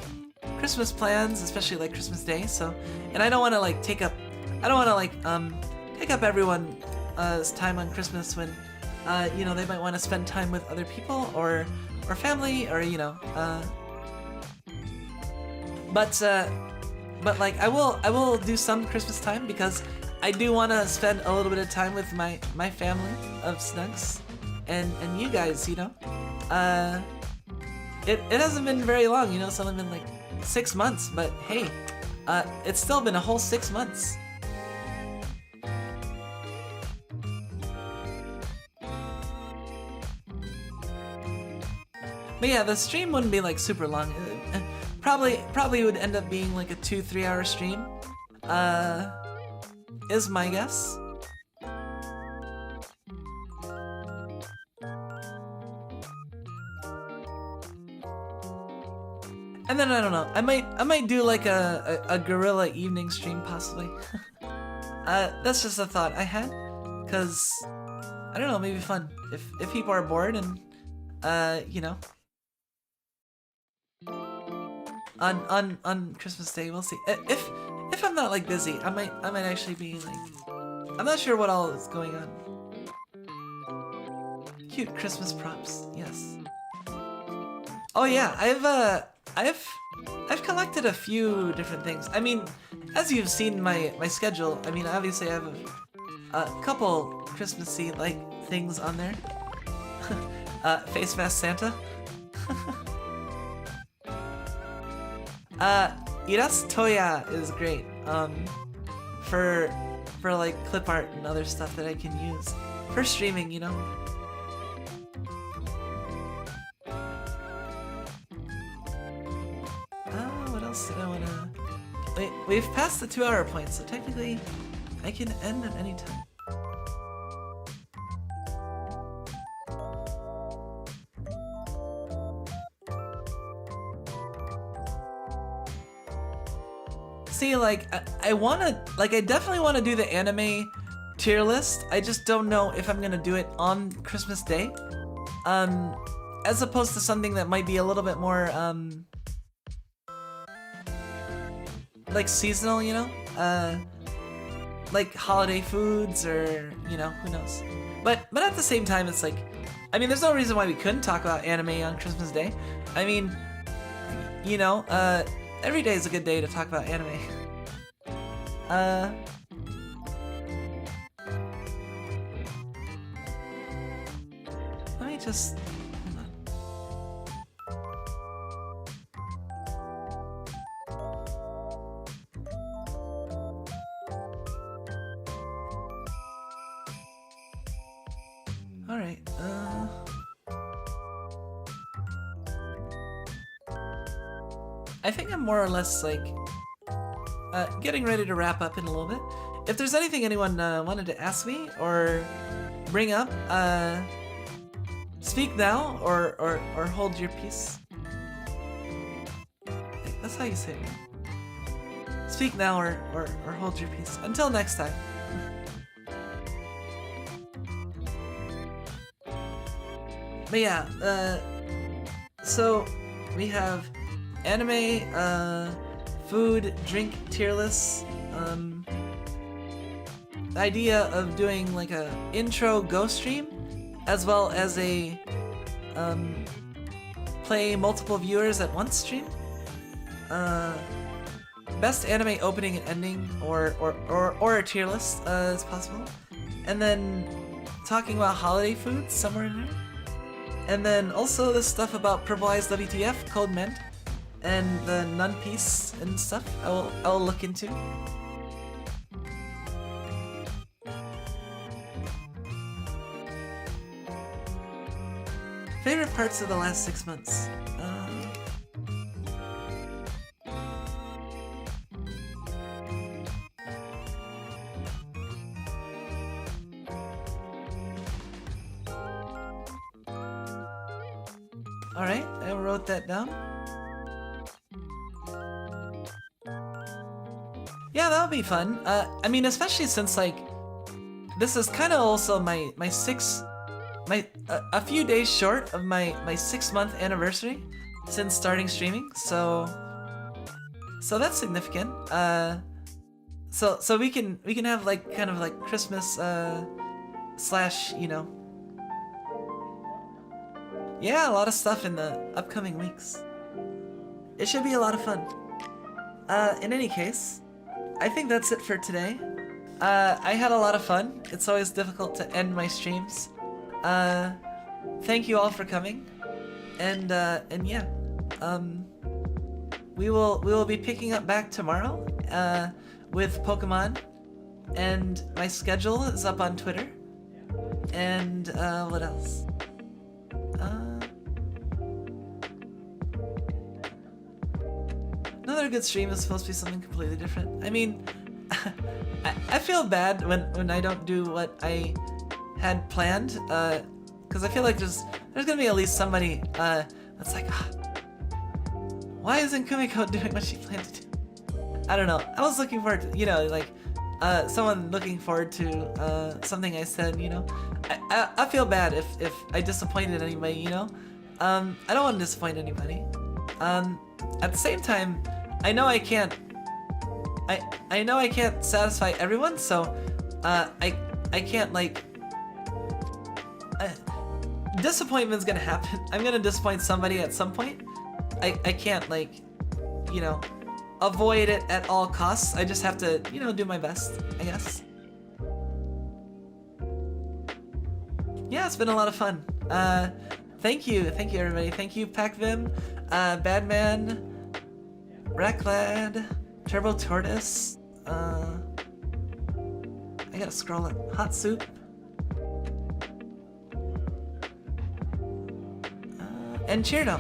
Christmas plans, especially like Christmas Day, so, and I don't wanna like take up everyone's time on Christmas when, you know, they might want to spend time with other people or family, or, you know, but like I will do some Christmas time because I do want to spend a little bit of time with my family of Snugs and you guys, you know. It hasn't been very long, you know, it's only been like 6 months, but hey, it's still been a whole 6 months. But yeah, the stream wouldn't be like super long. Probably would end up being like a 2-3 hour stream. Is my guess. And then I don't know. I might do like a guerrilla evening stream possibly. That's just a thought I had, cause I don't know, maybe fun if people are bored and you know, on Christmas Day we'll see. If I'm not like busy, I might actually be like, I'm not sure what all is going on. Cute Christmas props, yes. Oh yeah, I've collected a few different things. I mean, as you've seen my schedule, I mean, obviously I have a couple Christmassy like things on there. Face mask Santa. Irasutoya is great. For like clip art and other stuff that I can use for streaming, you know. What else did I wanna? Wait, we've passed the 2 hour point, so technically I can end at any time. See, like, I definitely want to do the anime tier list. I just don't know if I'm gonna do it on Christmas Day. As opposed to something that might be a little bit more, like seasonal, you know? Like holiday foods or, you know, who knows. But at the same time, it's like, I mean, there's no reason why we couldn't talk about anime on Christmas Day. I mean, you know, every day is a good day to talk about anime. Let me just... hold on. Alright, I think I'm more or less like getting ready to wrap up in a little bit. If there's anything anyone wanted to ask me or bring up, speak now or hold your peace. That's how you say it. Speak now or hold your peace. Until next time. But yeah, so we have anime, food, drink tier lists, the idea of doing like a intro go stream, as well as a play multiple viewers at once stream, best anime opening and ending, or a tier list is possible, and then talking about holiday foods somewhere in there. And then also this stuff about Purpleized WTF, Code Meant, and the Nun piece and stuff I will look into. Favorite parts of the last 6 months? Alright, I wrote that down. Yeah, that would be fun. I mean, especially since, like, this is kind of also a few days short of my 6-month anniversary since starting streaming, so that's significant. So we can have, like, kind of like Christmas, slash, you know, yeah, a lot of stuff in the upcoming weeks. It should be a lot of fun. In any case, I think that's it for today. I had a lot of fun. It's always difficult to end my streams. Thank you all for coming. And yeah. We will be picking up back tomorrow, with Pokemon. And my schedule is up on Twitter. And, what else? another good stream is supposed to be something completely different. I mean, I feel bad when I don't do what I had planned, because I feel like there's gonna be at least somebody that's like, why isn't Kumiko doing what she planned to do? I don't know. I was looking forward to, you know, like, someone looking forward to something I said, you know. I feel bad if I disappointed anybody, you know. I don't want to disappoint anybody. At the same time, I know I can't satisfy everyone, so I can't, like, disappointment's gonna happen. I'm gonna disappoint somebody at some point. I can't, like, you know, avoid it at all costs. I just have to, you know, do my best, I guess. Yeah, it's been a lot of fun. Thank you everybody. Thank you, Pacvim, Badman, Racklad, Turbo Tortoise, I gotta scroll up, Hot Soup, and Chirno,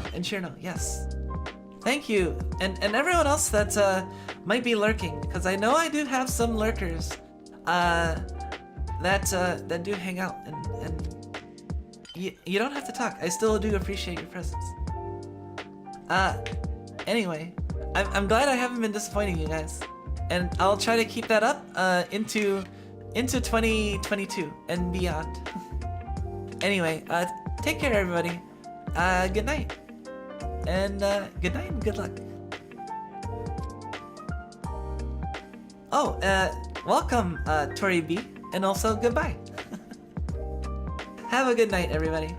yes. Thank you, and everyone else that might be lurking, because I know I do have some lurkers that do hang out, and you don't have to talk. I still do appreciate your presence. Anyway, I'm glad I haven't been disappointing you guys, and I'll try to keep that up into 2022 and beyond. Anyway, take care everybody. Good night. And good night and good luck. Oh, welcome, Tori B, and also goodbye. Have a good night, everybody.